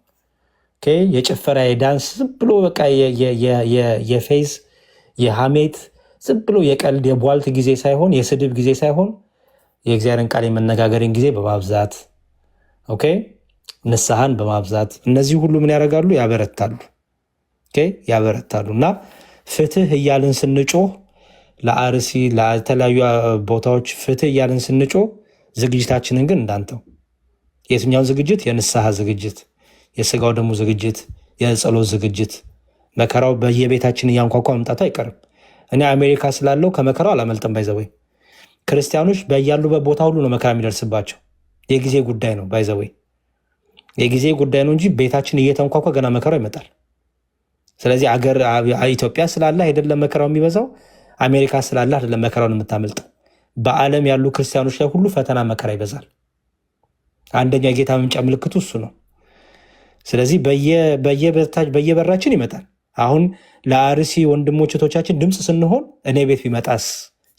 የጭፈራ የዳንስ ዝም ብሎ በቃ የፌዝ የሐሜት ዝም ብሎ የቀልድ የቧልት ጊዜ ሳይሆን የስድብ ጊዜ ሳይሆን የእግዚአብሔርን ቃል የመነጋገርን ጊዜ በማብዛት ንስሐን በማብዛት እነዚህ ሁሉ ምን ያደርጋሉ? ያበረታሉ። እና ፍትህ እያልን ስንጮህ ለአርሲ ለተለያዩ ቦታዎች ፍትህ እያልን ስንጮህ ዝግጅታችንን ግን እንዳንተው የትኛውን ዝግጅት? የንስሐ ዝግጅት፣ የስጋው ደሙ ዝግጅት፣ የጸሎት ዝግጅት። መከራው በየቤታችን እያንኳኳ መምጣቱ አይቀርም። እኔ አሜሪካ ስላለው ከመከራው አላመልጥም። ባይዘወይ ክርስቲያኖች በያሉበት ቦታ ሁሉ ነው መከራ የሚደርስባቸው። የጊዜ ጉዳይ ነው። ባይዘወይ የጊዜ ጉዳይ ነው እንጂ ቤታችን እየተንኳኳ ገና መከራው ይመጣል። ስለዚህ ኢትዮጵያ ስላለ አይደለም መከራው የሚበዛው፣ አሜሪካ ስላለ አይደለም መከራውን የምታመልጠው። በዓለም ያሉ ክርስቲያኖች ላይ ሁሉ ፈተና መከራ ይበዛል። አንደኛው የጌታ መምጫ ምልክቱ እሱ ነው። ስለዚህ በየበራችን ይመጣል። አሁን ለአርሲ ወንድሞች እህቶቻችን ድምፅ ስንሆን እኔ ቤት ቢመጣስ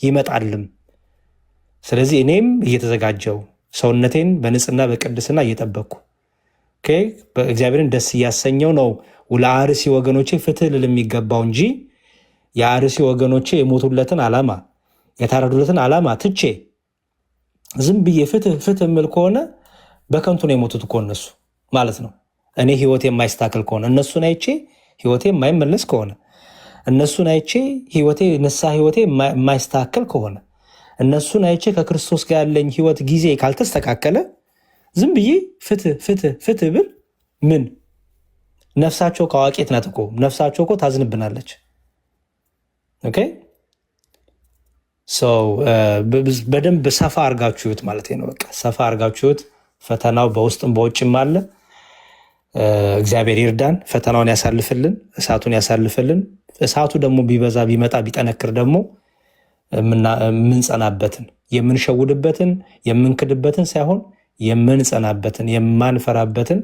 ይመጣልም። ስለዚህ እኔም እየተዘጋጀው ሰውነቴን በንጽህና በቅድስና እየጠበቅኩ እግዚአብሔርን ደስ እያሰኘው ነው ለአርሲ ወገኖቼ ፍትህ ልል የሚገባው እንጂ የአርሲ ወገኖቼ የሞቱለትን ዓላማ የታረዱለትን ዓላማ ትቼ ዝም ብዬ ፍትህ የምል ከሆነ በከንቱ ነው የሞቱት እኮ እነሱ ማለት ነው። እኔ ህይወቴ የማይስተካከል ከሆነ እነሱን አይቼ ህይወቴ የማይመለስ ከሆነ እነሱን አይቼ ንስሐ ህይወቴ የማይስተካከል ከሆነ እነሱን አይቼ ከክርስቶስ ጋር ያለኝ ህይወት ጊዜ ካልተስተካከለ ዝም ብዬ ፍትህ ብል ምን ነፍሳቸው ከአዋቂት ናት እኮ ነፍሳቸው እኮ ታዝንብናለች። ኦኬ ሶ በደንብ ሰፋ አርጋችሁት ማለት ነው። በቃ ሰፋ አርጋችሁት። ፈተናው በውስጥም በውጭም አለ። እግዚአብሔር ይርዳን፣ ፈተናውን ያሳልፍልን፣ እሳቱን ያሳልፍልን። እሳቱ ደግሞ ቢበዛ ቢመጣ ቢጠነክር ደግሞ የምንጸናበትን የምንሸውድበትን የምንክድበትን ሳይሆን የምንጸናበትን የማንፈራበትን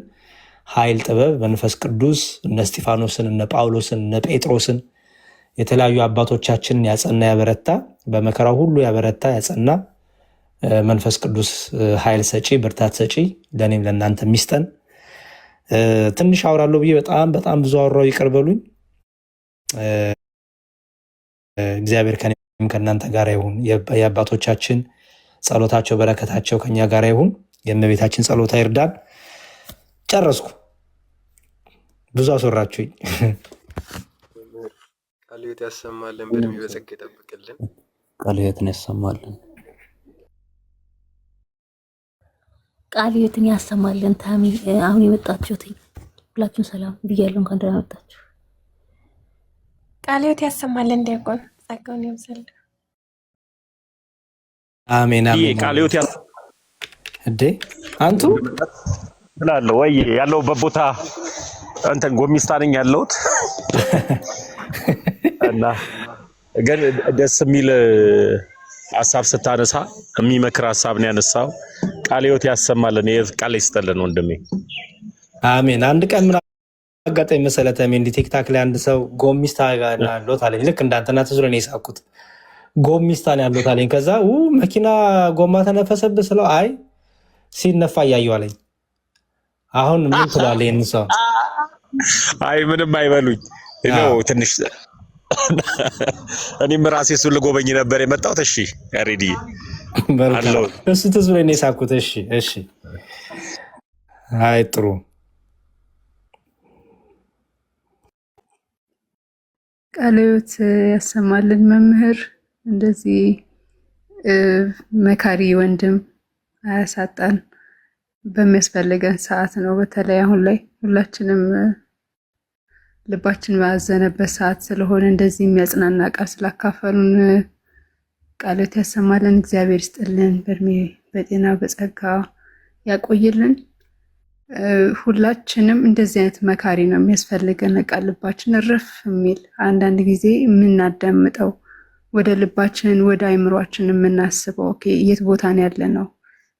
ኃይል ጥበብ መንፈስ ቅዱስ እነ እስጢፋኖስን እነ ጳውሎስን እነ ጴጥሮስን የተለያዩ አባቶቻችንን ያጸና ያበረታ በመከራው ሁሉ ያበረታ ያጸና መንፈስ ቅዱስ ኃይል ሰጪ ብርታት ሰጪ ለኔም ለእናንተ ሚስጠን። ትንሽ አወራለሁ ብዬ በጣም ብዙ አወራው፣ ይቅር በሉኝ። እግዚአብሔር ከኔም ከእናንተ ጋር ይሁን። የአባቶቻችን ጸሎታቸው በረከታቸው ከኛ ጋር ይሁን። የእመቤታችን ጸሎታ ይርዳን። ጨረስኩ። ብዙ አስወራችሁኝ። ቃለ ሕይወት ያሰማልን፣ በእድሜ በጸጋ ይጠብቅልን። ቃለ ሕይወትን ያሰማልን፣ ቃለ ሕይወትን ያሰማልን። ታሚ አሁን የመጣችሁት ሁላችሁም ሰላም ብያለሁ። እንኳን ደህና መጣችሁ። ቃለ ሕይወት ያሰማልን። ዲያቆን ጸጋውን ያብዛልን። አሜን አሜን። ቃለ ሕይወት እንዴ አንቱ ስላለ ወይ ያለውበት ቦታ እንትን ጎሚስታ ነኝ ያለሁት እና ግን ደስ የሚል ሐሳብ ስታነሳ የሚመክር ሐሳብ ነው ያነሳው። ቃለ ሕይወት ያሰማልን፣ ቃል ይስጥልን ወንድሜ። አሜን። አንድ ቀን ምን አጋጣሚ መሰለህ እንዲ ቲክታክ ላይ አንድ ሰው ጎሚስታ ጋር ያለሁት አለኝ። ልክ እንዳንተና ተዝሮ ነው የሳኩት። ጎሚስታ ነው ያለሁት አለኝ። ከዛ መኪና ጎማ ተነፈሰብህ ስለው አይ ሲነፋ እያየሁ አለኝ። አሁን ምን ትላለህ? ይሄን ሰው አይ ምንም አይበሉኝ ነው ትንሽ እኔም ራሴ እሱን ልጎበኝ ነበር የመጣሁት። እሺ ሬዲ አለው እሱ ትዝ ብሎኝ ነው የሳኩት። እሺ አይ ጥሩ። ቃለ ሕይወት ያሰማልን መምህር። እንደዚህ መካሪ ወንድም አያሳጣን። በሚያስፈልገን ሰዓት ነው። በተለይ አሁን ላይ ሁላችንም ልባችን ባዘነበት ሰዓት ስለሆነ እንደዚህ የሚያጽናና ቃል ስላካፈሉን ቃለ ሕይወት ያሰማልን። እግዚአብሔር ይስጥልን፣ በእድሜ በጤና በጸጋ ያቆይልን። ሁላችንም እንደዚህ አይነት መካሪ ነው የሚያስፈልገን። ቃል ልባችን እረፍ የሚል አንዳንድ ጊዜ የምናዳምጠው ወደ ልባችን ወደ አይምሯችን የምናስበው የት ቦታ ነው ያለ ነው፣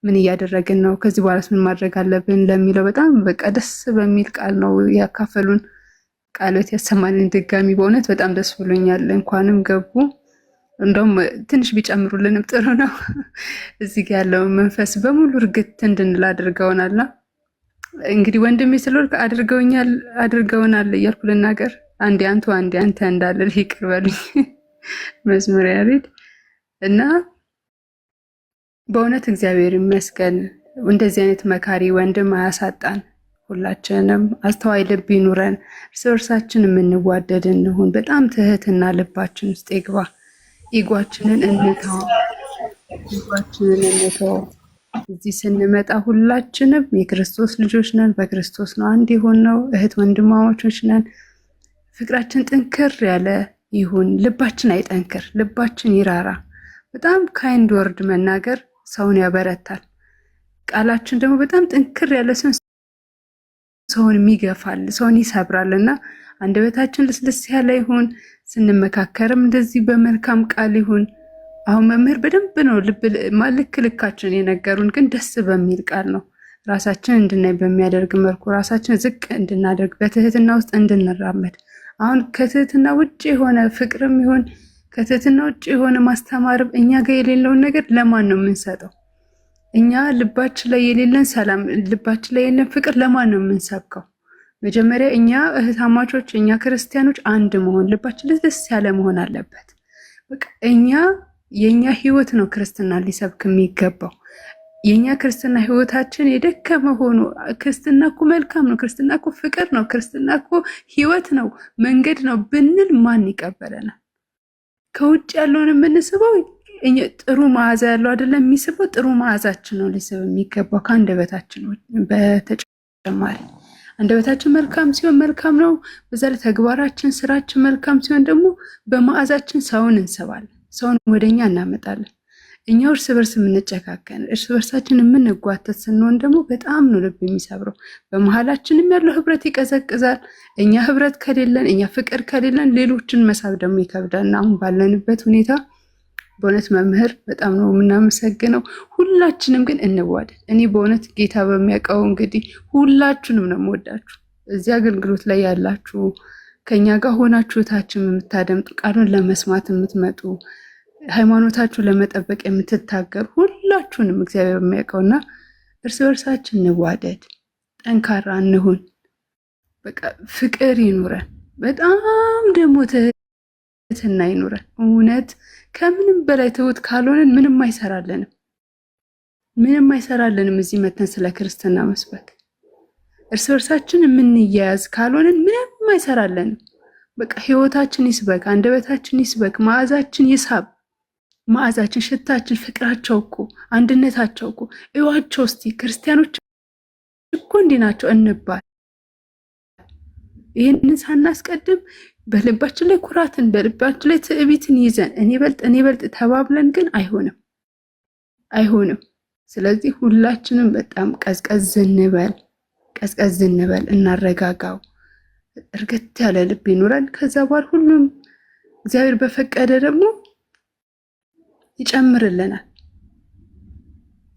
ምን እያደረግን ነው፣ ከዚህ በኋላ ምን ማድረግ አለብን ለሚለው በጣም በቃ ደስ በሚል ቃል ነው ያካፈሉን። ቃለ ሕይወት ያሰማልን። ድጋሚ በእውነት በጣም ደስ ብሎኛል። እንኳንም ገቡ። እንደውም ትንሽ ቢጨምሩልንም ጥሩ ነው። እዚህ ጋር ያለውን መንፈስ በሙሉ እርግት እንድንል አድርገውናልና እንግዲህ ወንድሜ ስለወልክ አድርገውናል እያልኩ ልናገር። አንዴ አንቱ አንዴ አንተ እንዳለ ይቅር በሉኝ። መዝሙር ያሬድ እና በእውነት እግዚአብሔር ይመስገን። እንደዚህ አይነት መካሪ ወንድም አያሳጣን። ሁላችንም አስተዋይ ልብ ይኑረን። እርስ በርሳችን የምንዋደድ እንሁን። በጣም ትህትና ልባችን ውስጥ ይግባ። ኢጓችንን እንተው። እዚህ ስንመጣ ሁላችንም የክርስቶስ ልጆች ነን። በክርስቶስ ነው አንድ የሆነው። እህት ወንድማማቾች ነን። ፍቅራችን ጥንክር ያለ ይሁን። ልባችን አይጠንክር፣ ልባችን ይራራ። በጣም ካይንድ ወርድ መናገር ሰውን ያበረታል። ቃላችን ደግሞ በጣም ጥንክር ያለ ሲሆን ሰውን ይገፋል፣ ሰውን ይሰብራል እና አንደበታችን ልስልስ ያለ ይሁን። ስንመካከርም እንደዚህ በመልካም ቃል ይሁን። አሁን መምህር በደንብ ነው ልክ ልካችን የነገሩን፣ ግን ደስ በሚል ቃል ነው። ራሳችን እንድናይ በሚያደርግ መልኩ ራሳችን ዝቅ እንድናደርግ በትህትና ውስጥ እንድንራመድ። አሁን ከትህትና ውጭ የሆነ ፍቅርም ይሁን ከትህትና ውጭ የሆነ ማስተማርም እኛ ጋር የሌለውን ነገር ለማን ነው የምንሰጠው? እኛ ልባችን ላይ የሌለን ሰላም፣ ልባችን ላይ የሌለን ፍቅር ለማን ነው የምንሰብከው? መጀመሪያ እኛ እህታማቾች፣ እኛ ክርስቲያኖች አንድ መሆን፣ ልባችን ደስ ያለ መሆን አለበት። በቃ የኛ ህይወት ነው ክርስትና ሊሰብክ የሚገባው። የኛ ክርስትና ህይወታችን የደከመ ሆኖ ክርስትና እኮ መልካም ነው፣ ክርስትና እኮ ፍቅር ነው፣ ክርስትና እኮ ህይወት ነው፣ መንገድ ነው ብንል ማን ይቀበለናል? ከውጭ ያለውን የምንስበው ጥሩ መዓዛ ያለው አይደለም የሚስበው፣ ጥሩ መዓዛችን ነው ሊስብ የሚገባው ከአንደበታችን በተጨማሪ። አንደበታችን መልካም ሲሆን መልካም ነው። በዛ ላይ ተግባራችን፣ ስራችን መልካም ሲሆን ደግሞ በመዓዛችን ሰውን እንስባለን፣ ሰውን ወደኛ እናመጣለን። እኛው እርስ በርስ የምንጨካከን እርስ በርሳችን የምንጓተት ስንሆን ደግሞ በጣም ነው ልብ የሚሰብረው። በመሀላችንም ያለው ህብረት ይቀዘቅዛል። እኛ ህብረት ከሌለን፣ እኛ ፍቅር ከሌለን ሌሎችን መሳብ ደግሞ ይከብዳልና አሁን ባለንበት ሁኔታ በእውነት መምህር በጣም ነው የምናመሰግነው። ሁላችንም ግን እንዋደድ። እኔ በእውነት ጌታ በሚያውቀው እንግዲህ ሁላችሁንም ነው የምወዳችሁ። እዚህ አገልግሎት ላይ ያላችሁ ከኛ ጋር ሆናችሁ ታችም የምታደምጡ ቃሉን ለመስማት የምትመጡ ሃይማኖታችሁ ለመጠበቅ የምትታገሩ ሁላችሁንም እግዚአብሔር በሚያውቀውና እርስ በርሳችን እንዋደድ፣ ጠንካራ እንሁን። በቃ ፍቅር ይኑረን። በጣም ደግሞ ትህትና ይኑረን። እውነት ከምንም በላይ ትሁት ካልሆነን ምንም አይሰራልንም፣ ምንም አይሰራልንም። እዚህ መተን ስለ ክርስትና መስበክ እርስ በርሳችን የምንያያዝ ካልሆነን ምንም አይሰራልንም። በቃ ህይወታችን ይስበክ፣ አንደበታችን ይስበክ፣ መዓዛችን ይሳብ። መዓዛችን፣ ሽታችን፣ ፍቅራቸው እኮ አንድነታቸው እኮ እዩዋቸው እስቲ። ክርስቲያኖች እኮ እንዲህ ናቸው እንባል። ይህንን ሳናስቀድም በልባችን ላይ ኩራትን፣ በልባችን ላይ ትዕቢትን ይዘን እኔ በልጥ ተባብለን ግን አይሆንም። ስለዚህ ሁላችንም በጣም ቀዝቀዝ እንበል፣ እናረጋጋው፣ እርግጥ ያለ ልብ ይኑረን። ከዛ በኋላ ሁሉም እግዚአብሔር በፈቀደ ደግሞ ይጨምርልናል፣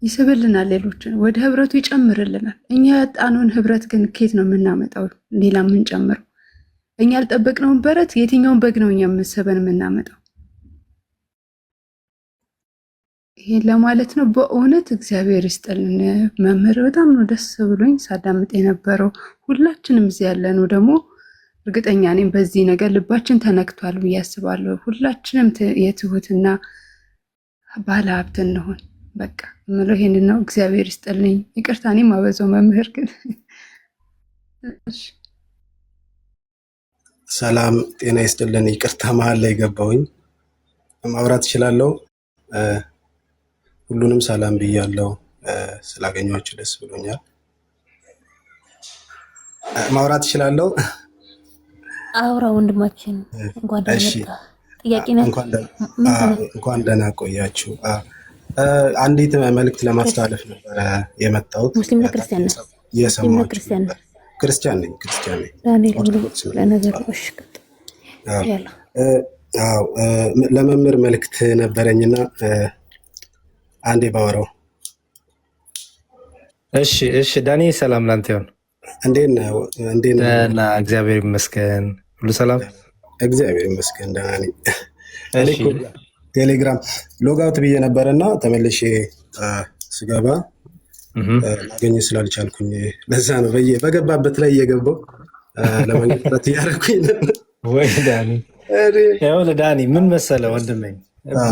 ይስብልናል፣ ሌሎችን ወደ ህብረቱ ይጨምርልናል። እኛ ያጣነውን ህብረት ግን ከየት ነው የምናመጣው? ሌላ የምንጨምረው? እኛ ያልጠበቅነውን በረት የትኛውን በግ ነው እኛ የምንሰበን የምናመጣው? ይሄን ለማለት ነው። በእውነት እግዚአብሔር ይስጥልን መምህር። በጣም ነው ደስ ብሎኝ ሳዳምጥ የነበረው። ሁላችንም እዚህ ያለነው ደግሞ እርግጠኛ ነኝ በዚህ ነገር ልባችን ተነክቷል ብዬ አስባለሁ። ሁላችንም የትሁትና ባለ ሀብት እንሆን። በቃ የምለው ይሄንን ነው። እግዚአብሔር ይስጥልኝ። ይቅርታ እኔም አበዛው መምህር ግን ሰላም ጤና ይስጥልን። ይቅርታ መሀል ላይ ገባሁኝ። ማውራት እችላለሁ? ሁሉንም ሰላም ብያለሁ። ስላገኘኋችሁ ደስ ብሎኛል። ማውራት እችላለሁ? አውራ ወንድማችን እንኳን ደህና መጣ። ጥያቄ ነው። እንኳን ደህና ቆያችሁ። አንዲት መልእክት ለማስተላለፍ ነበረ የመጣሁት። ሙስሊም ነው ክርስቲያን ነው? የሰማችሁ ክርስቲያን ነኝ። ለመምህር መልእክት ነበረኝና አንዴ ባወራው። እሺ ዳኒ፣ ሰላም ላንተ ይሁን። እንዴት ነው? ደህና እግዚአብሔር ይመስገን። ሁሉ ሰላም? እግዚአብሔር ይመስገን ደህና ነኝ። ቴሌግራም ሎጋውት ብዬ ነበረና ተመልሼ ስገባ ማግኘት ስላልቻልኩኝ ለዛ ነው በገባበት ላይ እየገባው ለማግኘት ጥረት እያደረኩኝ ወይ ዳኒ። ይኸውልህ ዳኒ ምን መሰለህ ወንድሜ፣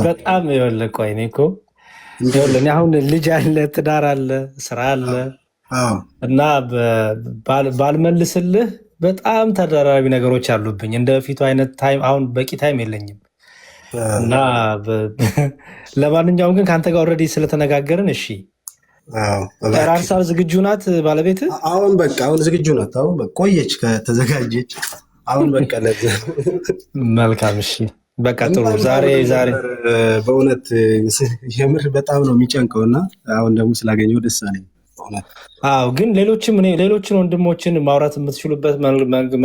በጣም ይኸውልህ ቆይ እኔ እኮ እኔ አሁን ልጅ አለ፣ ትዳር አለ፣ ስራ አለ እና ባልመልስልህ በጣም ተደራራቢ ነገሮች አሉብኝ። እንደ በፊቱ አይነት ታይም አሁን በቂ ታይም የለኝም እና ለማንኛውም ግን ከአንተ ጋር ኦልሬዲ ስለተነጋገርን እሺ። ራርሳ ዝግጁ ናት ባለቤት? አሁን በቃ አሁን ዝግጁ ናት። አሁን በቃ ቆየች ከተዘጋጀች አሁን በቃ ለዛ መልካም። እሺ በቃ ጥሩ። ዛሬ በእውነት የምር በጣም ነው የሚጨንቀው እና አሁን ደግሞ ስላገኘው ደስ አለኝ። አዎ ግን ሌሎችን ወንድሞችን ማውራት የምትችሉበት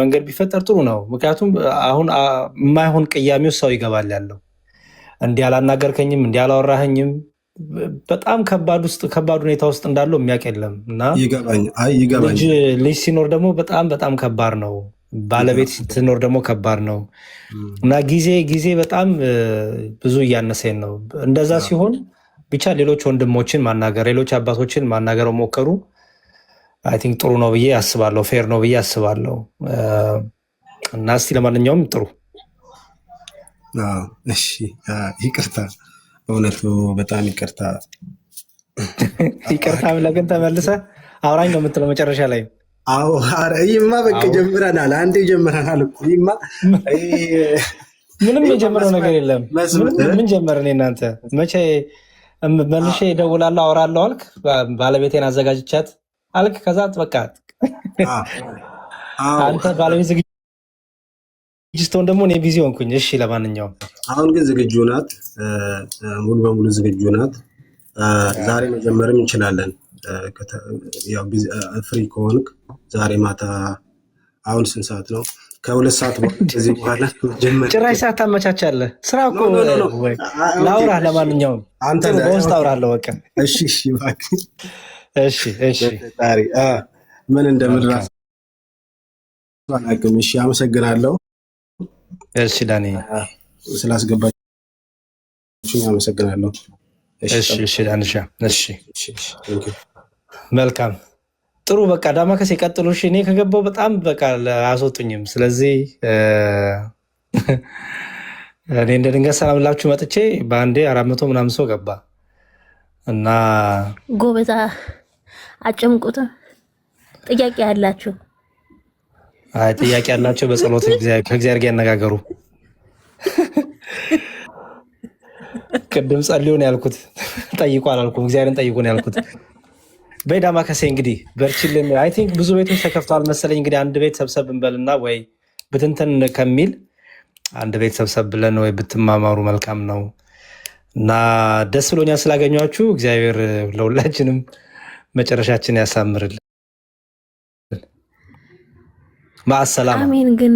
መንገድ ቢፈጠር ጥሩ ነው። ምክንያቱም አሁን የማይሆን ቅያሜ ውስጥ ሰው ይገባል ያለው እንዲህ አላናገርከኝም፣ እንዲህ አላወራኸኝም፣ በጣም ከባድ ሁኔታ ውስጥ እንዳለው የሚያውቅ የለም እና ልጅ ሲኖር ደግሞ በጣም ከባድ ነው። ባለቤት ስትኖር ደግሞ ከባድ ነው እና ጊዜ በጣም ብዙ እያነሰን ነው። እንደዛ ሲሆን ብቻ ሌሎች ወንድሞችን ማናገር፣ ሌሎች አባቶችን ማናገር ሞከሩ አይ ቲንክ ጥሩ ነው ብዬ አስባለሁ። ፌር ነው ብዬ አስባለሁ እና እስቲ ለማንኛውም ጥሩ። እሺ ይቅርታ፣ በእውነቱ በጣም ይቅርታ። ይቅርታ ብለህ ግን ተመልሰህ አውራኝ ነው የምትለው መጨረሻ ላይ። አዎ ይማ በቃ ጀምረናል፣ አንዴ ጀምረናል እኮ ይማ። ምንም የጀመረው ነገር የለም። ምን ጀመርን እናንተ? መቼ መልሼ እደውላለሁ አወራለሁ አልክ፣ ባለቤቴን አዘጋጅቻት አልክ፣ ከዛ በቃ አንተ ባለቤት ዝግጅት ስትሆን ደግሞ እኔ ቢዚ ሆንኩኝ። እሺ ለማንኛውም አሁን ግን ዝግጁ ናት፣ ሙሉ በሙሉ ዝግጁ ናት። ዛሬ መጀመርም እንችላለን። ያው ፍሪ ከሆንክ ዛሬ ማታ አሁን ስንት ሰዓት ነው? ከሁለት ሰዓት ከዚህ በኋላ ጭራሽ ሰዓት ታመቻቻለህ። ስራ እኮ ወይ ላውራህ። ለማንኛውም አንተ በውስጥ አውራለሁ። በቃ እሺ እሺ እባክህ። እሺ እሺ ዛሬ ምን እንደምድራስ አላውቅም። እሺ አመሰግናለሁ። እሺ ዳኒ ስላስገባችሁኝ አመሰግናለሁ። እሺ እሺ ዳንሻ እሺ መልካም ጥሩ። በቃ ዳማከሴ ቀጥሉ። እሺ እኔ ከገባው በጣም በቃ አስወጡኝም። ስለዚህ እኔ እንደ ድንገት ሰላም ላችሁ መጥቼ በአንዴ 400 ምናምን ሰው ገባ እና ጎበዛ አጨምቁት። ጥያቄ ያላችሁ ጥያቄ ያላችሁ በጸሎት ከእግዚአብሔር ጋር ያነጋገሩ። ቅድም ጸልዩ ነው ያልኩት፣ ጠይቁ አላልኩም። እግዚአብሔርን ጠይቁ ነው ያልኩት። በዳማከሴ እንግዲህ በርችልን። አይ ቲንክ ብዙ ቤቶች ተከፍተዋል መሰለኝ። እንግዲህ አንድ ቤት ሰብሰብ እንበልና ወይ ብትንትን ከሚል አንድ ቤት ሰብሰብ ብለን ወይ ብትማማሩ መልካም ነው እና ደስ ብሎኛል ስላገኟችሁ። እግዚአብሔር ለሁላችንም መጨረሻችን ያሳምርልን። ማሰላም አሜን። ግን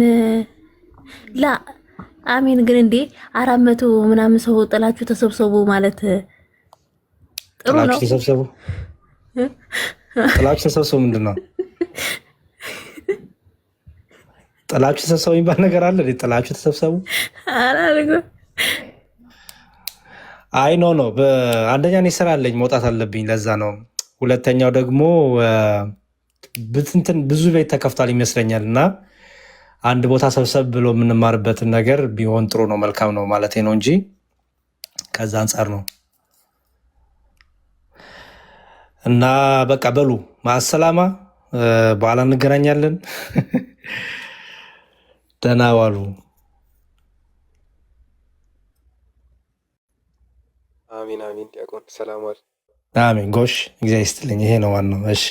አሜን። ግን እንዴ 400 ምናምን ሰው ጥላችሁ ተሰብሰቡ ማለት ጥሩ ነው። ጥላችሁ ተሰብሰቡ ጥላችሁ ተሰብሰቡ ምንድን ነው? ጥላችሁ ተሰብሰቡ የሚባል ነገር አለ? ጥላችሁ ተሰብሰቡ አላልኩ። አይ ኖ አንደኛ እኔ ስራ አለኝ መውጣት አለብኝ፣ ለዛ ነው። ሁለተኛው ደግሞ ብትንትን ብዙ ቤት ተከፍቷል ይመስለኛል እና አንድ ቦታ ሰብሰብ ብሎ የምንማርበትን ነገር ቢሆን ጥሩ ነው፣ መልካም ነው ማለት ነው እንጂ ከዛ አንጻር ነው። እና በቃ በሉ ማሰላማ፣ በኋላ እንገናኛለን። ደህና ዋሉ። አሚን አሚን። ዲያቆን ሰላም ዋል። አሚን። ጎሽ እግዚአብሔር ይስጥልኝ። ይሄ ነው ዋናው። እሺ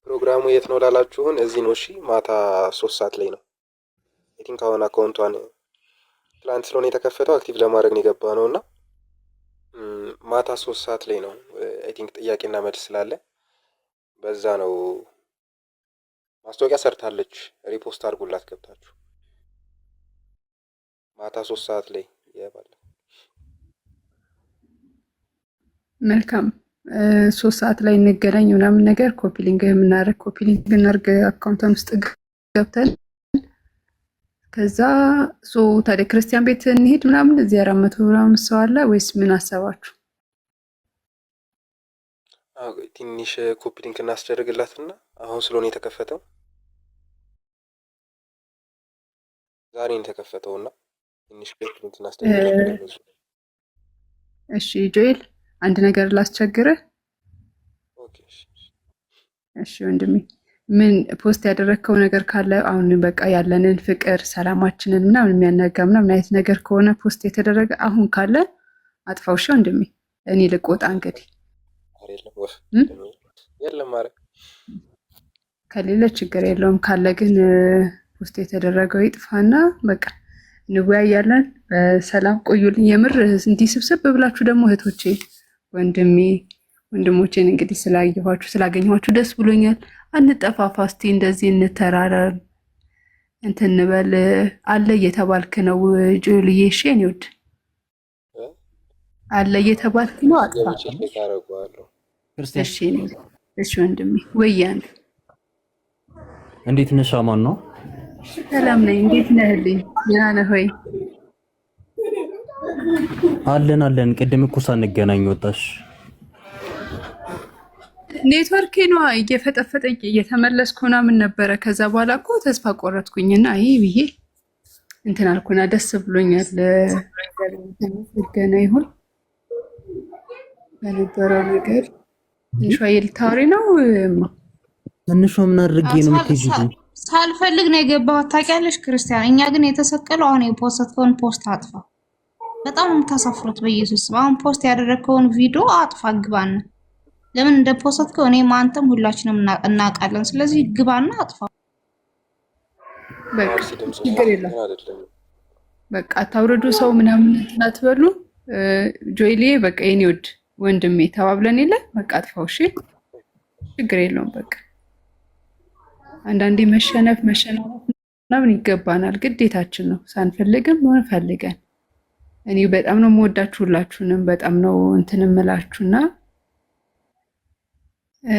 ፕሮግራሙ የት ነው ላላችሁን፣ እዚህ ነው። እሺ ማታ 3 ሰዓት ላይ ነው። አይ ቲንክ አሁን አካውንቷን ትላንት ስለሆነ የተከፈተው አክቲቭ ለማድረግ ነው የገባ ነው እና ማታ 3 ሰዓት ላይ ነው። አይ ቲንክ ጥያቄና መልስ ስላለ በዛ ነው። ማስታወቂያ ሰርታለች፣ ሪፖስት አድርጉላት ገብታችሁ። ማታ 3 ሰዓት ላይ ይባላል። መልካም 3 ሰዓት ላይ እንገናኝ ምናምን ነገር ኮፒ ሊንክ የምናደርግ ኮፒ ሊንክ እናድርግ አካውንቷን ውስጥ ገብተን ከዛ ታዲያ ክርስቲያን ቤት እንሄድ ምናምን። እዚህ 400 ምናምን ሰው አለ ወይስ ምን አሰባችሁ? ትንሽ ኮፒ ሊንክ እናስደርግላትና አሁን ስለሆነ የተከፈተው ዛሬ ነው የተከፈተውና ትንሽ ኮፒ ሊንክ እናስደርግላችሁ። እሺ ጆኤል አንድ ነገር ላስቸግርህ። እሺ ወንድሜ ምን ፖስት ያደረግከው ነገር ካለ አሁን በቃ ያለንን ፍቅር ሰላማችንን ምናምን የሚያናጋ ምናምን አይነት ነገር ከሆነ ፖስት የተደረገ አሁን ካለ አጥፋው። እሺ ወንድሜ እኔ ልቆጣ እንግዲህ ከሌለ ችግር የለውም። ካለ ግን ፖስት የተደረገው ይጥፋና በቃ እንወያያለን። በሰላም ቆዩልኝ። የምር እንዲህ ስብስብ ብላችሁ ደግሞ እህቶቼ ወንድሞቼን እንግዲህ ስላገኘኋችሁ ደስ ብሎኛል። አንጠፋፋ እስቲ እንደዚህ እንተራረብ እንትን እንበል። አለ እየተባልክ ነው ጆልዬ። እሺ እኔ ወድ አለ እየተባልክ ነው። አጥፋ እሺ ወንድሜ። ወያን እንዴት ነሽ? አማን ነው? ሰላም ነኝ። እንዴት ነህልኝ? ደህና ነህ ወይ? አለን። ቅድም እኮ ሳንገናኝ ወጣሽ። ኔትወርክ ነው እየፈጠፈጠኝ እየተመለስኩ ምናምን ነበረ። ከዛ በኋላ እኮ ተስፋ ቆረጥኩኝና ይሄ ብዬ እንትን አልኩና ደስ ብሎኛል። ገና ይሁን በነበረው ነገር ትንሿ የልታወሪ ነው። ትንሿ ምን አድርጌ ነው የምትይዙት? ሳልፈልግ ነው የገባሁት ታውቂያለሽ ክርስቲያን። እኛ ግን የተሰቀለው አሁን የፖስትከውን ፖስት አጥፋ። በጣም የምታሳፍሩት በኢየሱስ። አሁን ፖስት ያደረከውን ቪዲዮ አጥፋ ግባና። ለምን እንደ ፖስትከው እኔም አንተም ሁላችንም እናውቃለን። ስለዚህ ግባና አጥፋ። በቃ ችግር የለም። በቃ አታውርዱ ሰው ምናምን አትበሉ። ጆይሌ በቃ የኔ ውድ ወንድሜ ተባብለን የለ በቃ አጥፋው። እሺ ችግር የለውም። በቃ አንዳንዴ መሸነፍ ምናምን ይገባናል፣ ግዴታችን ነው። ሳንፈልግም ሆነ ፈልገን። እኔ በጣም ነው የምወዳችሁ ሁላችሁንም፣ በጣም ነው እንትን እምላችሁና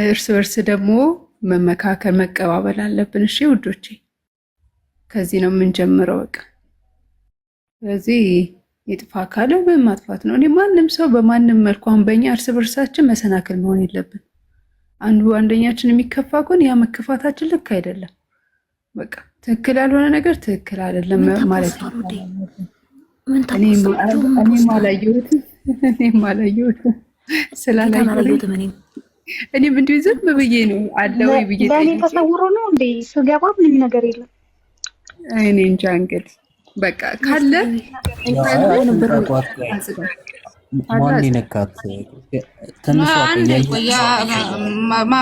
እርስ በርስ ደግሞ መመካከር መቀባበል አለብን። እሺ ውዶቼ ከዚህ ነው የምንጀምረው። በቃ ስለዚህ የጥፋ ካለ በማጥፋት ነው። እኔ ማንም ሰው በማንም መልኩ አሁን በእኛ እርስ በርሳችን መሰናክል መሆን የለብን። አንዱ አንደኛችን የሚከፋ ከሆነ ያ መከፋታችን ልክ አይደለም። በቃ ትክክል ያልሆነ ነገር ትክክል አይደለም ማለት ነው። እኔም አላየሁትም ስላላየሁትም እኔም እንዲሁ ዝም ብዬ ነው አለው ብዬ ለእኔ ተሰውሮ ነው እንዴ ስገባ ምንም ነገር የለም። እኔ እንጃ እንግዲህ በቃ ካለ ማን ይነካት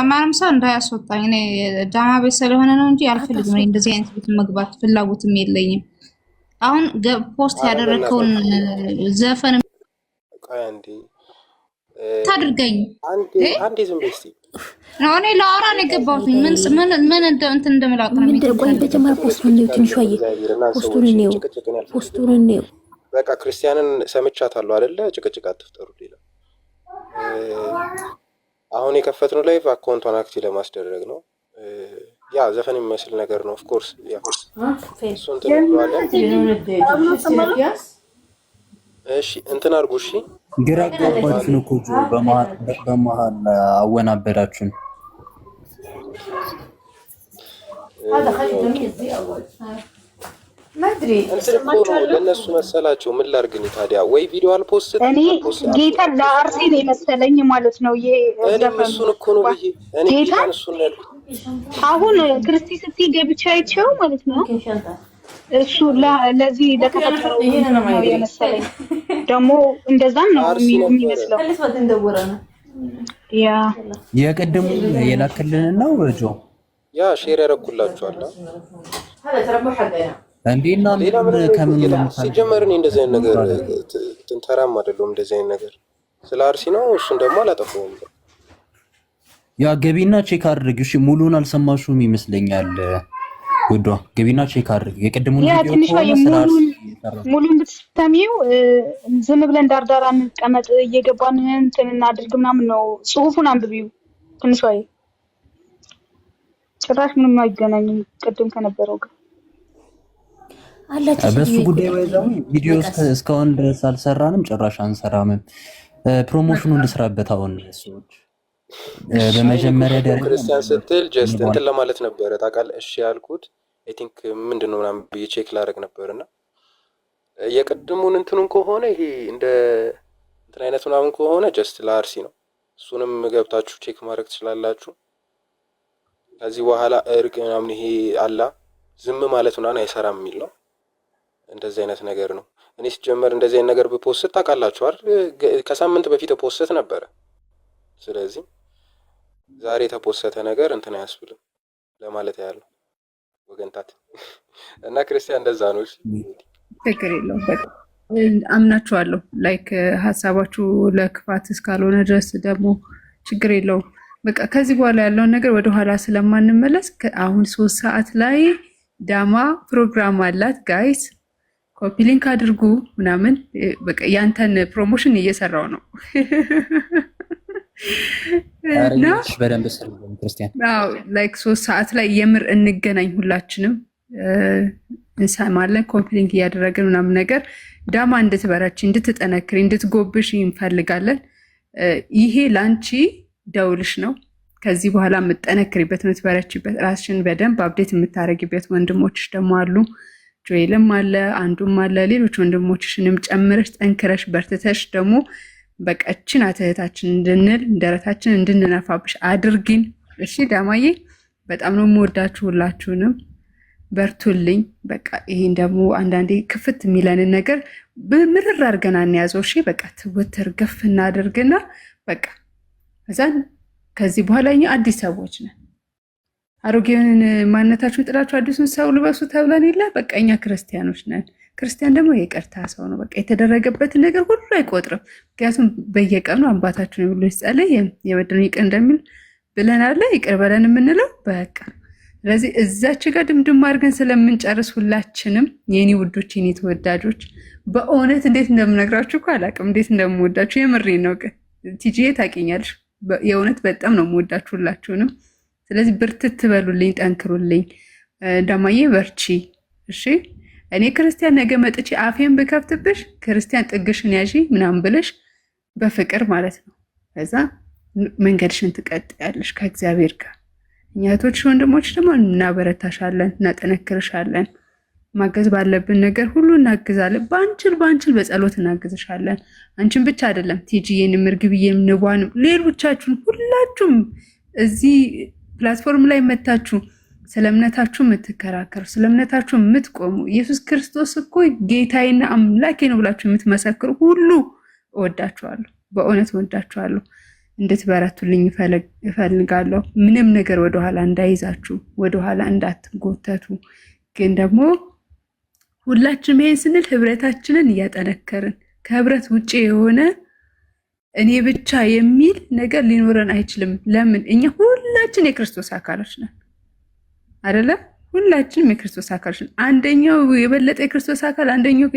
ማንም ሰው እንዳያስወጣኝ። እኔ ዳማ ቤት ስለሆነ ነው እንጂ አልፈልግም። እኔ እንደዚህ አይነት ቤት መግባት ፍላጎትም የለኝም። አሁን ፖስት ያደረከውን ዘፈን ታድርገኝ አንዴ ዝም በይ እስኪ ነው። እኔ ለአውራ ነው የገባሁት። ምን እንትን እንደምላቅ ነው ቆይ በጀመረ ፖስቱን ነው ትንሿዬ ፖስቱን ነው በቃ ክርስቲያንን ሰምቻታለሁ አይደለ? ጭቅጭቅ አትፍጠሩ። ሌላ አሁን የከፈትነው ላይቭ አካውንቷን አክቲቭ ለማስደረግ ነው። ያ ዘፈን የሚመስል ነገር ነው። ኦፍ ኮርስ ያ እሱን ትንዋለን። እሺ እንትን አድርጉ። እሺ ግራ ገባችሁን እኮ በመሀል አወናበዳችሁን። ለእነሱ መሰላቸው። ምን ላድርግ እኔ ታዲያ? ወይ ቪዲዮ አልፖስት እኔ ጌታ ለአርሲ ነው የመሰለኝ ማለት ነው። ይሄ እሱን እኮ ነው ብዬ እኔ ጌታን እሱን ነው ያልኩት። አሁን ክርስቲ ስትይ ገብቼ አይቼው ማለት ነው። እሱ ለዚህ ለተፈጠረው ነው የመሰለኝ። ደግሞ እንደዛም ነው የሚመስለው። ያ የቀደሙ የላክልን ነው ጆ ያ ሼር ያደረኩላችኋል እንዴና ከምን ሲጀመር እኔ እንደዚህ አይነት ነገር ትንተራም አይደለም። እንደዚህ አይነት ነገር ስለ አርሲ ነው። እሱን ደግሞ አላጠፋውም። ያ ገቢና ቼክ አድርግ። እሺ ሙሉን አልሰማሽውም ይመስለኛል። ውዷ ገቢና ቼክ አድርግ። የቀደሙን ቪዲዮ ሙሉን ብትሰሚው ዝም ብለን ዳርዳር አንቀመጥ፣ እየገባን እንትን እናድርግ ምናምን ነው። ጽሁፉን አንብቢው ትንሽ ወይ ጭራሽ ምንም አይገናኝም ቅድም ከነበረው ጋር በሱ ጉዳይ ወይዘው ቪዲዮ እስካሁን ድረስ አልሰራንም፣ ጭራሽ አንሰራም። ፕሮሞሽኑን ልስራበት አሁን ሰዎች በመጀመሪያ ደረጃ ክርስቲያን ስትል ጀስት እንትን ለማለት ነበረ ታውቃለህ። እሺ ያልኩት አይ ቲንክ ምንድነው ምናምን ብዬ ቼክ ላደርግ ነበርና የቅድሙን እንትኑን ከሆነ ይሄ እንደ እንትን አይነት ምናምን ከሆነ ጀስት ለአርሲ ነው። እሱንም ገብታችሁ ቼክ ማድረግ ትችላላችሁ። ከዚህ በኋላ እርቅ ምናምን ይሄ አላ ዝም ማለት ምናምን አይሰራም የሚል ነው። እንደዚህ አይነት ነገር ነው። እኔ ሲጀመር እንደዚህ አይነት ነገር በፖስት ታውቃላችሁ አይደል? ከሳምንት በፊት ፖስት ነበረ። ስለዚህ ዛሬ የተፖሰተ ነገር እንትን አያስብልም ለማለት ያለው ወገንታት እና ክርስቲያን እንደዛ ነው። እሺ ችግር የለውም። በቃ አምናችኋለሁ። ላይክ ሀሳባችሁ ለክፋት እስካልሆነ ድረስ ደግሞ ችግር የለውም። በቃ ከዚህ በኋላ ያለውን ነገር ወደኋላ ስለማንመለስ አሁን 3 ሰዓት ላይ ዳማ ፕሮግራም አላት። ጋይስ ኮፒ ሊንክ አድርጉ ምናምን። በቃ ያንተን ፕሮሞሽን እየሰራው ነው እና በደንብ ስለሆነ ክርስቲያን ላይክ 3 ሰዓት ላይ የምር እንገናኝ፣ ሁላችንም እንሰማለን። ኮፒ ሊንክ እያደረግን ምናምን ነገር ዳማ እንድትበረች፣ እንድትጠነክሪ፣ እንድትጎብሽ እንፈልጋለን። ይሄ ላንቺ ደውልሽ ነው። ከዚህ በኋላ የምትጠነክሪበት የምትበረችበት፣ ራስሽን በደንብ አፕዴት የምታደርጊበት ወንድሞችሽ ደግሞ አሉ። ጆኤልም አለ፣ አንዱም አለ፣ ሌሎች ወንድሞችሽንም ጨምረሽ ጠንክረሽ በርትተሽ ደግሞ በቀችን እህታችን እንድንል ደረታችን እንድንነፋብሽ አድርጊን። እሺ ዳማዬ በጣም ነው የምወዳችሁ ሁላችሁንም። በርቱልኝ። በቃ ይሄን ደግሞ አንዳንዴ ክፍት የሚለንን ነገር በምርር አድርገን አንያዘው። እሺ በቃ ትውትር ገፍ እናድርግና በቃ እዛን ከዚህ በኋላ እኛ አዲስ ሰዎች ነን። አሮጌውን ማንነታችሁን ጥላችሁ አዲሱን ሰው ልበሱ ተብለን የለ። በቃ እኛ ክርስቲያኖች ነን። ክርስቲያን ደግሞ የይቅርታ ሰው ነው። በቃ የተደረገበትን ነገር ሁሉ አይቆጥርም። ምክንያቱም በየቀኑ አባታችን ብሎ ይጸልይ የበደሉን ይቅር እንደሚል ብለናል። ይቅር በለን የምንለው በቃ ስለዚህ እዛች ጋር ድምድም አድርገን ስለምንጨርስ ሁላችንም የኔ ውዶች የኔ ተወዳጆች በእውነት እንዴት እንደምነግራችሁ እኮ አላውቅም፣ እንዴት እንደምወዳችሁ የምሬን ነው። ግን ቲጂዬ ታውቂኛለሽ፣ የእውነት በጣም ነው የምወዳችሁ ሁላችሁንም። ስለዚህ ብርትት በሉልኝ፣ ጠንክሩልኝ። ዳማዬ በርቺ እሺ። እኔ ክርስቲያን ነገ መጥቼ አፌን ብከፍትብሽ ክርስቲያን ጥግሽን ያዢ ምናምን ብለሽ በፍቅር ማለት ነው። ከዛ መንገድሽን ትቀጥያለሽ ከእግዚአብሔር ጋር። እኛ እህቶች ወንድሞች ደግሞ እናበረታሻለን፣ እናጠነክርሻለን። ማገዝ ባለብን ነገር ሁሉ እናግዛለን። ባንችል በጸሎት እናግዝሻለን። አንቺን ብቻ አይደለም ቲጂዬን፣ ምርግብዬን፣ ንቧንም ሌሎቻችሁን ሁላችሁም እዚህ ፕላትፎርም ላይ መታችሁ ስለ እምነታችሁ የምትከራከሩ ስለ እምነታችሁ የምትቆሙ ኢየሱስ ክርስቶስ እኮ ጌታዬና አምላኬ ነው ብላችሁ የምትመሰክሩ ሁሉ እወዳችኋለሁ፣ በእውነት እወዳችኋለሁ። እንድትበረቱልኝ እፈልጋለሁ። ምንም ነገር ወደኋላ እንዳይዛችሁ፣ ወደኋላ እንዳትጎተቱ። ግን ደግሞ ሁላችንም ይሄን ስንል ህብረታችንን እያጠነከርን ከህብረት ውጪ የሆነ እኔ ብቻ የሚል ነገር ሊኖረን አይችልም። ለምን? እኛ ሁላችን የክርስቶስ አካሎች ነን አይደለ? ሁላችንም የክርስቶስ አካሎች ነን። አንደኛው የበለጠ የክርስቶስ አካል፣ አንደኛው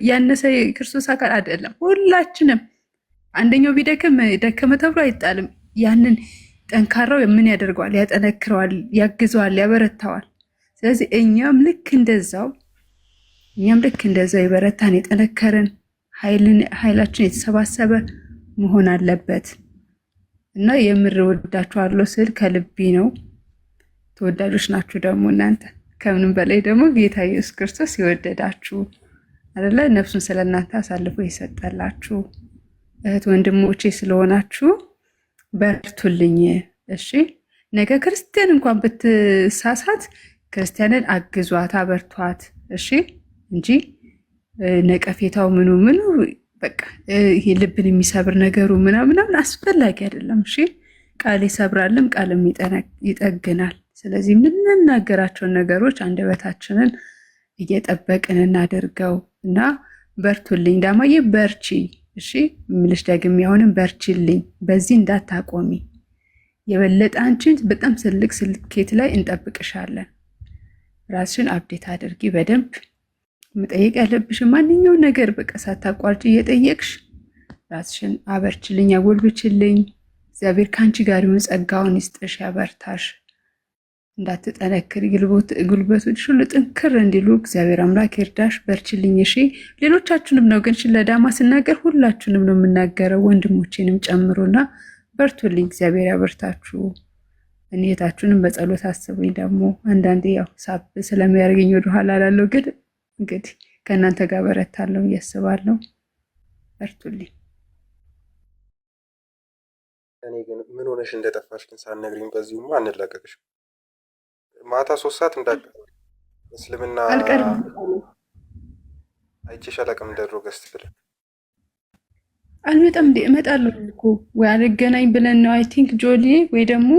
ያነሰ የክርስቶስ አካል አይደለም። ሁላችንም አንደኛው ቢደክም ደከመ ተብሎ አይጣልም። ያንን ጠንካራው ምን ያደርገዋል? ያጠነክረዋል፣ ያግዘዋል፣ ያበረታዋል። ስለዚህ እኛም ልክ እንደዛው የበረታን የጠነከርን ኃይላችን የተሰባሰበ መሆን አለበት እና የምር ወዳችኋለሁ ስል ከልቤ ነው። ተወዳጆች ናችሁ ደግሞ እናንተ። ከምንም በላይ ደግሞ ጌታ ኢየሱስ ክርስቶስ የወደዳችሁ አይደለ? ነፍሱን ስለእናንተ አሳልፎ የሰጠላችሁ እህት ወንድሞቼ ስለሆናችሁ በርቱልኝ እሺ። ነገ ክርስቲያን እንኳን ብትሳሳት ክርስቲያንን አግዟት፣ አበርቷት እሺ፣ እንጂ ነቀፌታው ምኑ በቃ ይሄ ልብን የሚሰብር ነገሩ ምናምን አስፈላጊ አይደለም እሺ። ቃል ይሰብራልም ቃልም ይጠግናል። ስለዚህ የምንናገራቸውን ነገሮች አንደበታችንን እየጠበቅን እናደርገው እና በርቱልኝ። ዳማዬ በርቺ እሺ፣ ምልሽ ደግሜ አሁንም በርቺልኝ፣ በዚህ እንዳታቆሚ። የበለጠ አንቺን በጣም ትልቅ ስኬት ላይ እንጠብቅሻለን። ራስሽን አፕዴት አድርጊ በደንብ። መጠየቅ ያለብሽ ማንኛውን ነገር በቃ ሳታቋርጪ እየጠየቅሽ ራስሽን አበርችልኝ፣ አጎልብችልኝ። እግዚአብሔር ከአንቺ ጋር ይሁን፣ ጸጋውን ይስጥሽ፣ ያበርታሽ። እንዳትጠነክሪ ጉልበቶች ሁሉ ጥንክር እንዲሉ እግዚአብሔር አምላክ ይርዳሽ። በርችልኝ እሺ። ሌሎቻችሁንም ነው ግን ለዳማ ስናገር ሁላችሁንም ነው የምናገረው፣ ወንድሞቼንም ጨምሮና በርቱልኝ፣ እግዚአብሔር ያበርታችሁ። እኔታችሁንም በጸሎት አስቡኝ። ደግሞ አንዳንዴ ያው ሳብ ስለሚያደርገኝ ወደኋላ ላለው ግን እንግዲህ ከእናንተ ጋር በረታለሁ እያስባለሁ። በርቱልኝ። እኔ ግን ምን ሆነሽ እንደጠፋሽ ግን ሳትነግሪኝ በዚሁማ አንለቀቅሽም። ማታ 3 ሰዓት እስልምና አልቀርም አይቼሽ አላውቅም። እንደድሮ ገስት ብለን አልመጣም እንዴ? እመጣለሁ እኮ ወይ አልገናኝ ብለን ነው አይ ቲንክ ጆሊ ወይ ደግሞ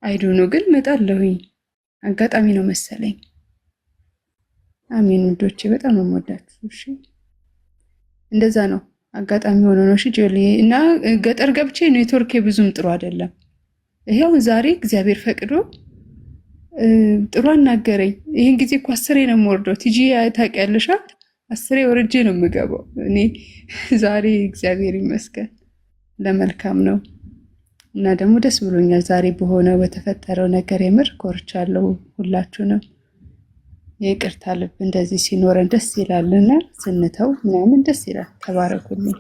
አይዱ ነው። ግን እመጣለሁኝ። አጋጣሚ ነው መሰለኝ። አሜን ውዶቼ፣ በጣም ነው የምወዳችሁ። እሺ እንደዛ ነው፣ አጋጣሚ ሆኖ ነው። እሺ ጆሊ እና ገጠር ገብቼ ኔትወርኬ ብዙም ጥሩ አይደለም። ይሄው ዛሬ እግዚአብሔር ፈቅዶ ጥሩ አናገረኝ። ይሄን ጊዜ እኮ 10 ነው የምወርደው። ቲጂ ታውቂያለሽ፣ 10 ወርጄ ነው የምገባው እኔ። ዛሬ እግዚአብሔር ይመስገን ለመልካም ነው እና ደግሞ ደስ ብሎኛል ዛሬ በሆነው በተፈጠረው ነገር። የምር ኮርቻለሁ ሁላችሁንም። የይቅርታ ልብ እንደዚህ ሲኖረን ደስ ይላልና ስንተው ምናምን ደስ ይላል። ተባረኩልኝ።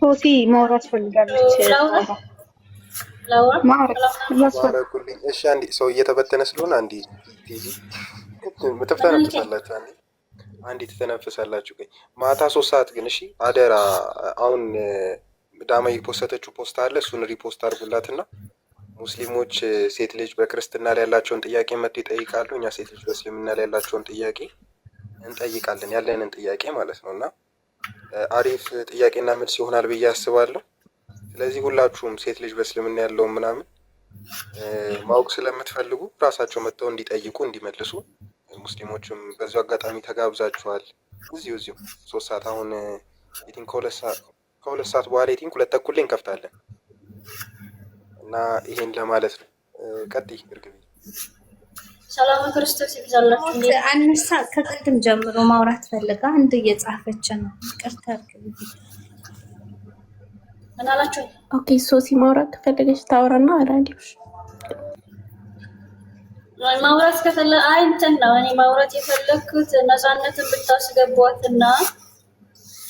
ሶሲ ማውራት ፈልጋለች። ተባረኩልኝ። እሺ አንዴ ሰው እየተበተነ ስለሆነ አንዴ ቲጂ ምትተነፍሳላችሁ፣ አንዴ ትተነፍሳላችሁ። ግን ማታ 3 ሰዓት ግን እሺ አደራ። አሁን ዳማ የፖስተችው ፖስት አለ፣ እሱን ሪፖስት አድርጉላትና ሙስሊሞች ሴት ልጅ በክርስትና ላይ ያላቸውን ጥያቄ መጥተው ይጠይቃሉ። እኛ ሴት ልጅ በእስልምና ላይ ያላቸውን ጥያቄ እንጠይቃለን፣ ያለንን ጥያቄ ማለት ነው። እና አሪፍ ጥያቄና መልስ ይሆናል ብዬ አስባለሁ። ስለዚህ ሁላችሁም ሴት ልጅ በእስልምና ያለውን ምናምን ማወቅ ስለምትፈልጉ ራሳቸው መጥተው እንዲጠይቁ እንዲመልሱ፣ ሙስሊሞችም በዚሁ አጋጣሚ ተጋብዛችኋል። እዚሁ 3 ሰዓት አሁን ኢቲንክ ከሁለት ሰዓት በኋላ ኢቲንክ 2 ተኩል ላይ እንከፍታለን እና ይሄን ለማለት ነው። ቀጥይ እርግብ። ሰላም ክርስቶስ ይብዛላችሁ። አንሳ ከቅድም ጀምሮ ማውራት ፈልጋ አንድ እየጻፈች ነው። ይቅርታ እርግብ። ምን አላችሁ? ኦኬ ሶሲ ማውራት ከፈለገች ታወራና አራዲዮሽ ማውራት ከፈለገ እንትን ነው። እኔ ማውራት የፈለኩት ነፃነትን ብታስገቧትና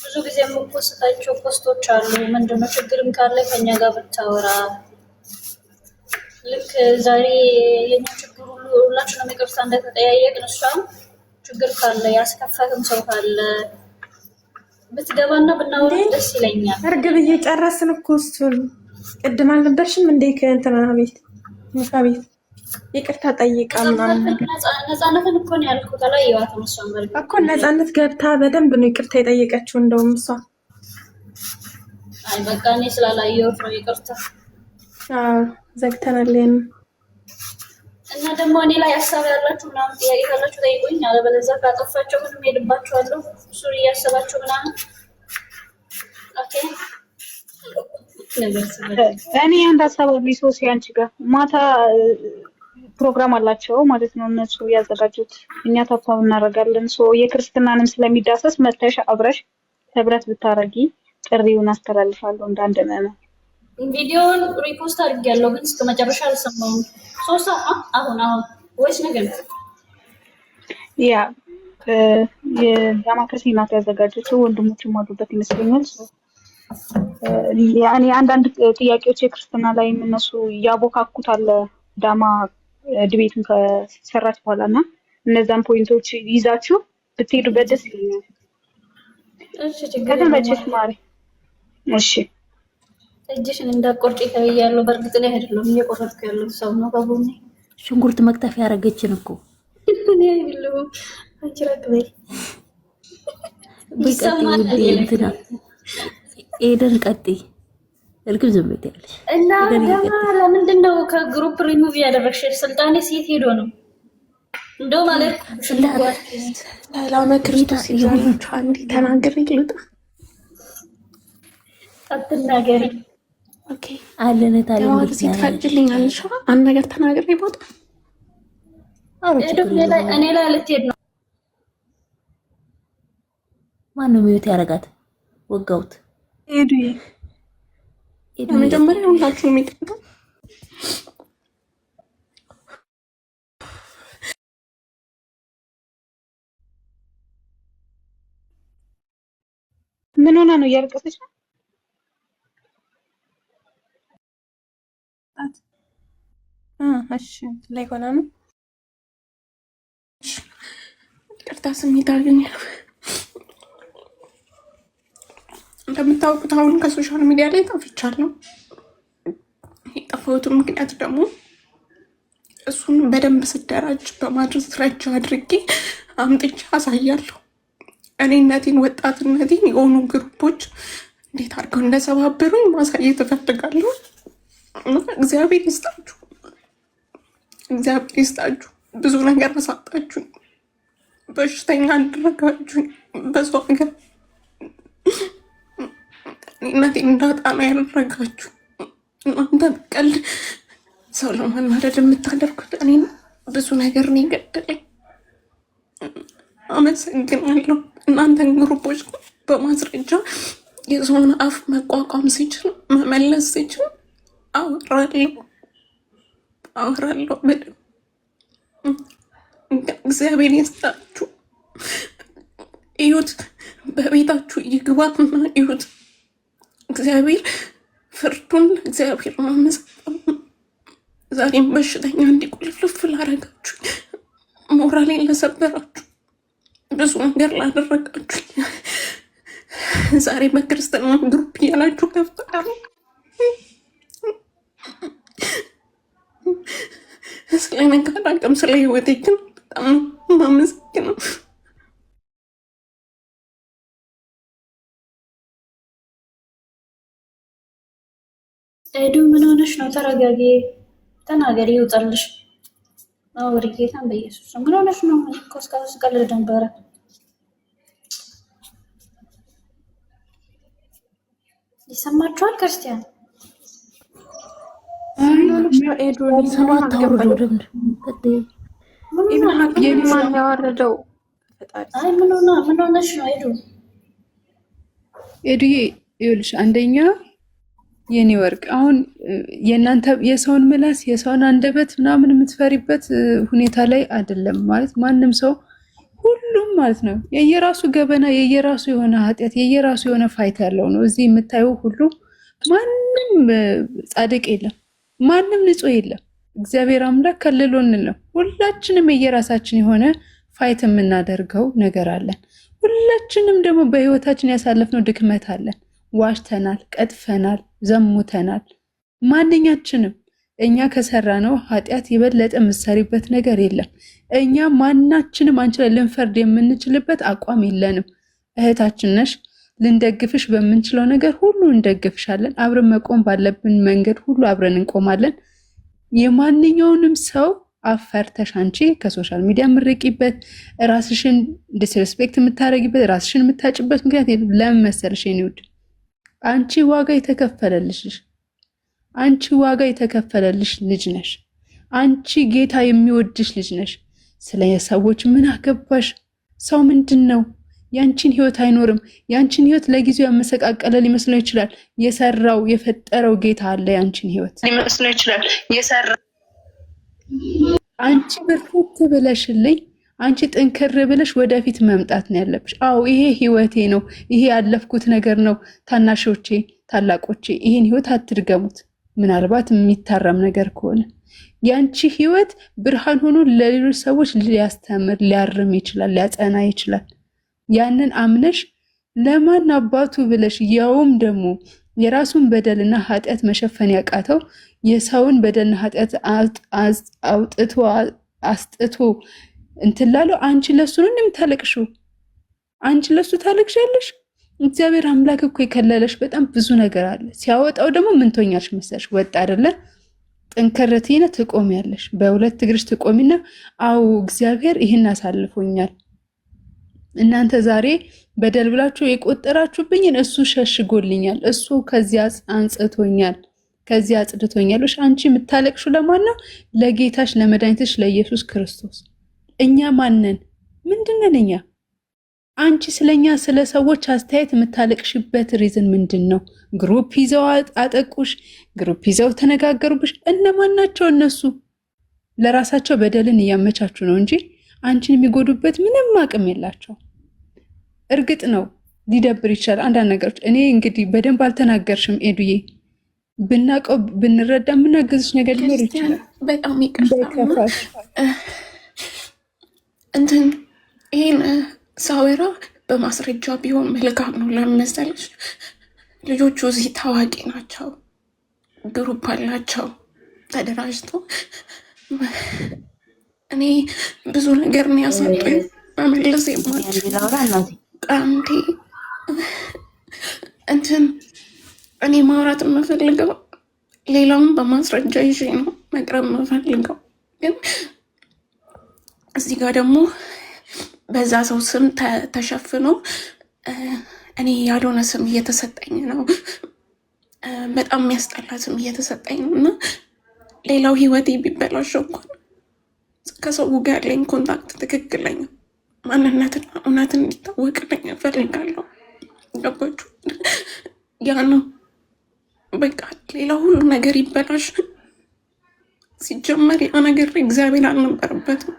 ብዙ ጊዜ የምፖስታቸው ፖስቶች አሉ። ምንድነው ችግርም ካለ ከኛ ጋር ብታወራ ልክ ዛሬ የኛ ችግር ሁላችንም ይቅርታ እንደተጠያየቅን እሷም ችግር ካለ ያስከፋትም ሰው ካለ ብትገባና ብናወራ ደስ ይለኛል። እርግብ እየጨረስን እኮ እሱን ቅድም አልነበርሽም እንዴ? ከእንትና ቤት ሙሳ ቤት ይቅርታ ጠይቃ ምናምን ነፃነትን እኮ ነው ያልኩት። አላየኋትም እሷን በርግጥ እኮ ነፃነት ገብታ በደንብ ነው ይቅርታ የጠየቀችው። እንደውም እሷ አይ በቃ እኔ ስላላየሁት ነው ይቅርታ። ዘግተናል። እና ደግሞ እኔ ላይ ሀሳብ ያላችሁ ምናምን ጥያቄ ካላችሁ ጠይቁኝ። አለበለዚያ ካጠፋቸው ምንም ሄድባችኋለሁ። እሱን እያሰባችሁ ምናምን ኦኬ። እኔ አንድ ሀሳብ አለኝ። ሶሲ አንቺ ጋር ማታ ፕሮግራም አላቸው ማለት ነው እነሱ ያዘጋጁት። እኛ ታፋው እናደርጋለን። የክርስትናንም ስለሚዳሰስ መተሽ አብረሽ ህብረት ብታረጊ ጥሪውን አስተላልፋለሁ። እንዳንድ ነን ቪዲዮውን ሪፖስት አድርጌያለሁ፣ ግን እስከ መጨረሻ አልሰማሁም። 3 ሰዓት አሁን ወይስ ነገ? ያ የዳማከሴ ናት ያዘጋጀችው። ወንድሞችም አሉበት ይመስለኛል። ያኔ አንዳንድ ጥያቄዎች የክርስትና ላይ እነሱ ያቦካኩታል። ዳማ ድቤቱን ከሰራች በኋላና እነዛን ፖይንቶች ይዛችሁ ብትሄዱበት ደስ ይለኛል። እሺ ችግር ከተመቸሽ ማሪ። እሺ እጅሽን እንዳቆርጪ ተብያለሁ። በእርግጥ ላይ አይደለም እየቆረጥኩ ያለው ሰው ነው። ባቡኔ ሽንኩርት መክተፍ ያረገችን እኮ እኔ አይደለም። አንቺ ረክበይ ቢሰማል እንትና ኤደን ቀጥይ እርግብ ዝም ብት ያለሽ እና ለምንድን ነው ከግሩፕ ሪሙቭ ያደረግሽ? ስልጣኔ ሴት ሄዶ ነው እንደው ማለት ሰላም ክርስቶስ ይሁንልሽ። አንዴ ተናገሪ ልውጣ። አትናገሪ። ኦኬ አለነ ታዲያ ወደ ሲትፈጅልኝ አንሻ አንድ ነገር ተናገሪ ቦታ እኔ ላይ ልትሄድ ነው። ማነው ሚዩት ያረጋት? ወጋውት ሄዱ መጀመሪያ ሁላችሁ የሚጠጡ ምን ሆና ነው እያለቀሰች ነው? እሺ ላይ ሆና ነው። ይቅርታ ስሜት አገኘሁ። እንደምታውቁት አሁን ከሶሻል ሚዲያ ላይ ጠፍቻለሁ። የጠፋሁትን ምክንያት ደግሞ እሱን በደንብ ስደራጅ በማስረጃ አድርጌ አምጥቼ አሳያለሁ። እኔነቴን ወጣትነቴን የሆኑ ግሩፖች እንዴት አድርገው እንደሰባበሩኝ ማሳየት እፈልጋለሁ። እግዚአብሔር ይስጣችሁ፣ እግዚአብሔር ይስጣችሁ። ብዙ ነገር አሳጣችሁኝ፣ በሽተኛ አደረጋችሁኝ። በሰው ሀገር እኔነቴን እንዳጣ ነው ያደረጋችሁ። እናንተ በቀልድ ሰው ለማናደድ የምታደርጉት እኔን ብዙ ነገር ነው የገደለኝ። አመሰግናለሁ። እናንተን ግሩፖች በማስረጃ የሰውን አፍ መቋቋም ሲችል መመለስ ሲችል አወራለሁ በደምብ። እግዚአብሔር ይስጣችሁ። እዩት፣ በቤታችሁ ይግባትና እዩት። እግዚአብሔር ፍርዱን እግዚአብሔር ነው የምሰጠው። ዛሬም በሽተኛ እንዲቆልፍልፍ ላረጋችሁ፣ ሞራሌን ለሰበራችሁ፣ ብዙ ነገር ላደረጋችሁ፣ ዛሬ በክርስትና ግሩፕ እያላችሁ ከፍታሉ። ስለ ነገር አቅም ስለ ህይወቴ ግን በጣም ማመስገነው። ኤዱ ምን ሆነሽ ነው? ተረጋጊ፣ ተናገሪ፣ ይውጣልሽ። አውሪ ጌታን በኢየሱስ ምን ሆነሽ ነው? እስካሁን ቀልድ ነበረ። ይሰማችኋል? ክርስቲያን ማን ያወረደው? አይ ምን ሆነሽ ነው ኤዱ? ኤዱዬ ይኸውልሽ፣ አንደኛ የኔ ወርቅ አሁን የእናንተ የሰውን ምላስ የሰውን አንደበት ምናምን የምትፈሪበት ሁኔታ ላይ አይደለም። ማለት ማንም ሰው ሁሉም ማለት ነው የየራሱ ገበና የየራሱ የሆነ ኃጢአት የየራሱ የሆነ ፋይት ያለው ነው። እዚህ የምታየው ሁሉ ማንም ጻድቅ የለም፣ ማንም ንጹህ የለም። እግዚአብሔር አምላክ ከልሎን ነው። ሁላችንም የየራሳችን የሆነ ፋይት የምናደርገው ነገር አለን። ሁላችንም ደግሞ በህይወታችን ያሳለፍነው ድክመት አለን። ዋሽተናል፣ ቀጥፈናል፣ ዘሙተናል። ማንኛችንም እኛ ከሰራነው ኃጢአት የበለጠ የምትሰሪበት ነገር የለም። እኛ ማናችንም አንቺ ላይ ልንፈርድ የምንችልበት አቋም የለንም። እህታችን ነሽ። ልንደግፍሽ በምንችለው ነገር ሁሉ እንደግፍሻለን። አብረን መቆም ባለብን መንገድ ሁሉ አብረን እንቆማለን። የማንኛውንም ሰው አፈርተሽ አንቺ ከሶሻል ሚዲያ የምትርቂበት ራስሽን ዲስሪስፔክት የምታረጊበት ራስሽን የምታጭበት ምክንያት ለምን መሰለሽ? የኔ ውድ አንቺ ዋጋ የተከፈለልሽ አንቺ ዋጋ የተከፈለልሽ ልጅ ነሽ። አንቺ ጌታ የሚወድሽ ልጅ ነሽ። ስለ ሰዎች ምን አገባሽ? ሰው ምንድነው? ያንቺን ህይወት አይኖርም። ያንቺን ህይወት ለጊዜው ያመሰቃቀለ ሊመስለው ይችላል። የሰራው የፈጠረው ጌታ አለ። ያንቺን ህይወት ሊመስለው ይችላል የሰራው። አንቺ ብርቱ ብለሽልኝ አንቺ ጥንክር ብለሽ ወደፊት መምጣት ነው ያለብሽ። አዎ ይሄ ህይወቴ ነው፣ ይሄ ያለፍኩት ነገር ነው። ታናሾቼ ታላቆቼ ይሄን ህይወት አትድገሙት። ምናልባት የሚታረም ነገር ከሆነ ያንቺ ህይወት ብርሃን ሆኖ ለሌሎች ሰዎች ሊያስተምር ሊያርም ይችላል፣ ሊያጸና ይችላል። ያንን አምነሽ ለማን አባቱ ብለሽ ያውም ደግሞ የራሱን በደልና ኃጢአት መሸፈን ያቃተው የሰውን በደልና ኃጢአት አውጥቶ አስጥቶ እንትላለው አንቺ ለሱ ነው እንደምታለቅሽው። አንቺ ለሱ ታለቅሻለሽ። እግዚአብሔር አምላክ እኮ የከለለሽ በጣም ብዙ ነገር አለ። ሲያወጣው ደግሞ ምን ትሆኛለሽ መሰለሽ? ወጣ አይደለ ጥንከረቲና ትቆሚያለሽ። በሁለት እግርሽ ትቆሚና አው እግዚአብሔር ይህን አሳልፎኛል። እናንተ ዛሬ በደል ብላችሁ የቆጠራችሁብኝን እሱ ሸሽጎልኛል፣ እሱ ከዚያ አንጽቶኛል፣ ከዚያ አጽድቶኛል። አንቺ የምታለቅሹ ለማን ነው? ለጌታሽ ለመድኃኒትሽ ለኢየሱስ ክርስቶስ። እኛ ማነን? ምንድነን እኛ? አንቺ ስለኛ ስለ ሰዎች አስተያየት የምታለቅሽበት ሪዝን ምንድነው? ግሩፕ ይዘው አጠቁሽ፣ ግሩፕ ይዘው ተነጋገሩብሽ። እነማን ናቸው እነሱ? ለራሳቸው በደልን እያመቻቹ ነው እንጂ አንቺን የሚጎዱበት ምንም አቅም የላቸው። እርግጥ ነው ሊደብር ይችላል አንዳንድ ነገሮች። እኔ እንግዲህ በደንብ አልተናገርሽም ኤዱዬ፣ ብናቀው ብንረዳ የምናገዝሽ ነገር ሊኖር ይችላል። በጣም ይቅርታ። እንትን ይሄን ሳወራ በማስረጃ ቢሆን መልካም ነው። ለምን መሰለሽ? ልጆቹ እዚህ ታዋቂ ናቸው፣ ግሩፕ አላቸው ተደራጅተው። እኔ ብዙ ነገር ነው ያሳጡኝ። መመለስ የማልችለው ቃንቴ እንትን እኔ ማውራት የምፈልገው ሌላውን በማስረጃ ይዤ ነው መቅረብ የምፈልገው። ግን እዚህ ጋር ደግሞ በዛ ሰው ስም ተሸፍኖ እኔ ያልሆነ ስም እየተሰጠኝ ነው። በጣም የሚያስጠላ ስም እየተሰጠኝ ነው እና ሌላው ህይወቴ ቢበላሸው እንኳን ከሰው ጋር ያለኝ ኮንታክት ትክክለኛ ማንነትና እውነት እንዲታወቅልኝ እፈልጋለሁ። ገባችሁ? ያ ነው በቃ። ሌላ ሁሉ ነገር ይበላሽ። ሲጀመር ያ ነገር እግዚአብሔር አልነበረበትም።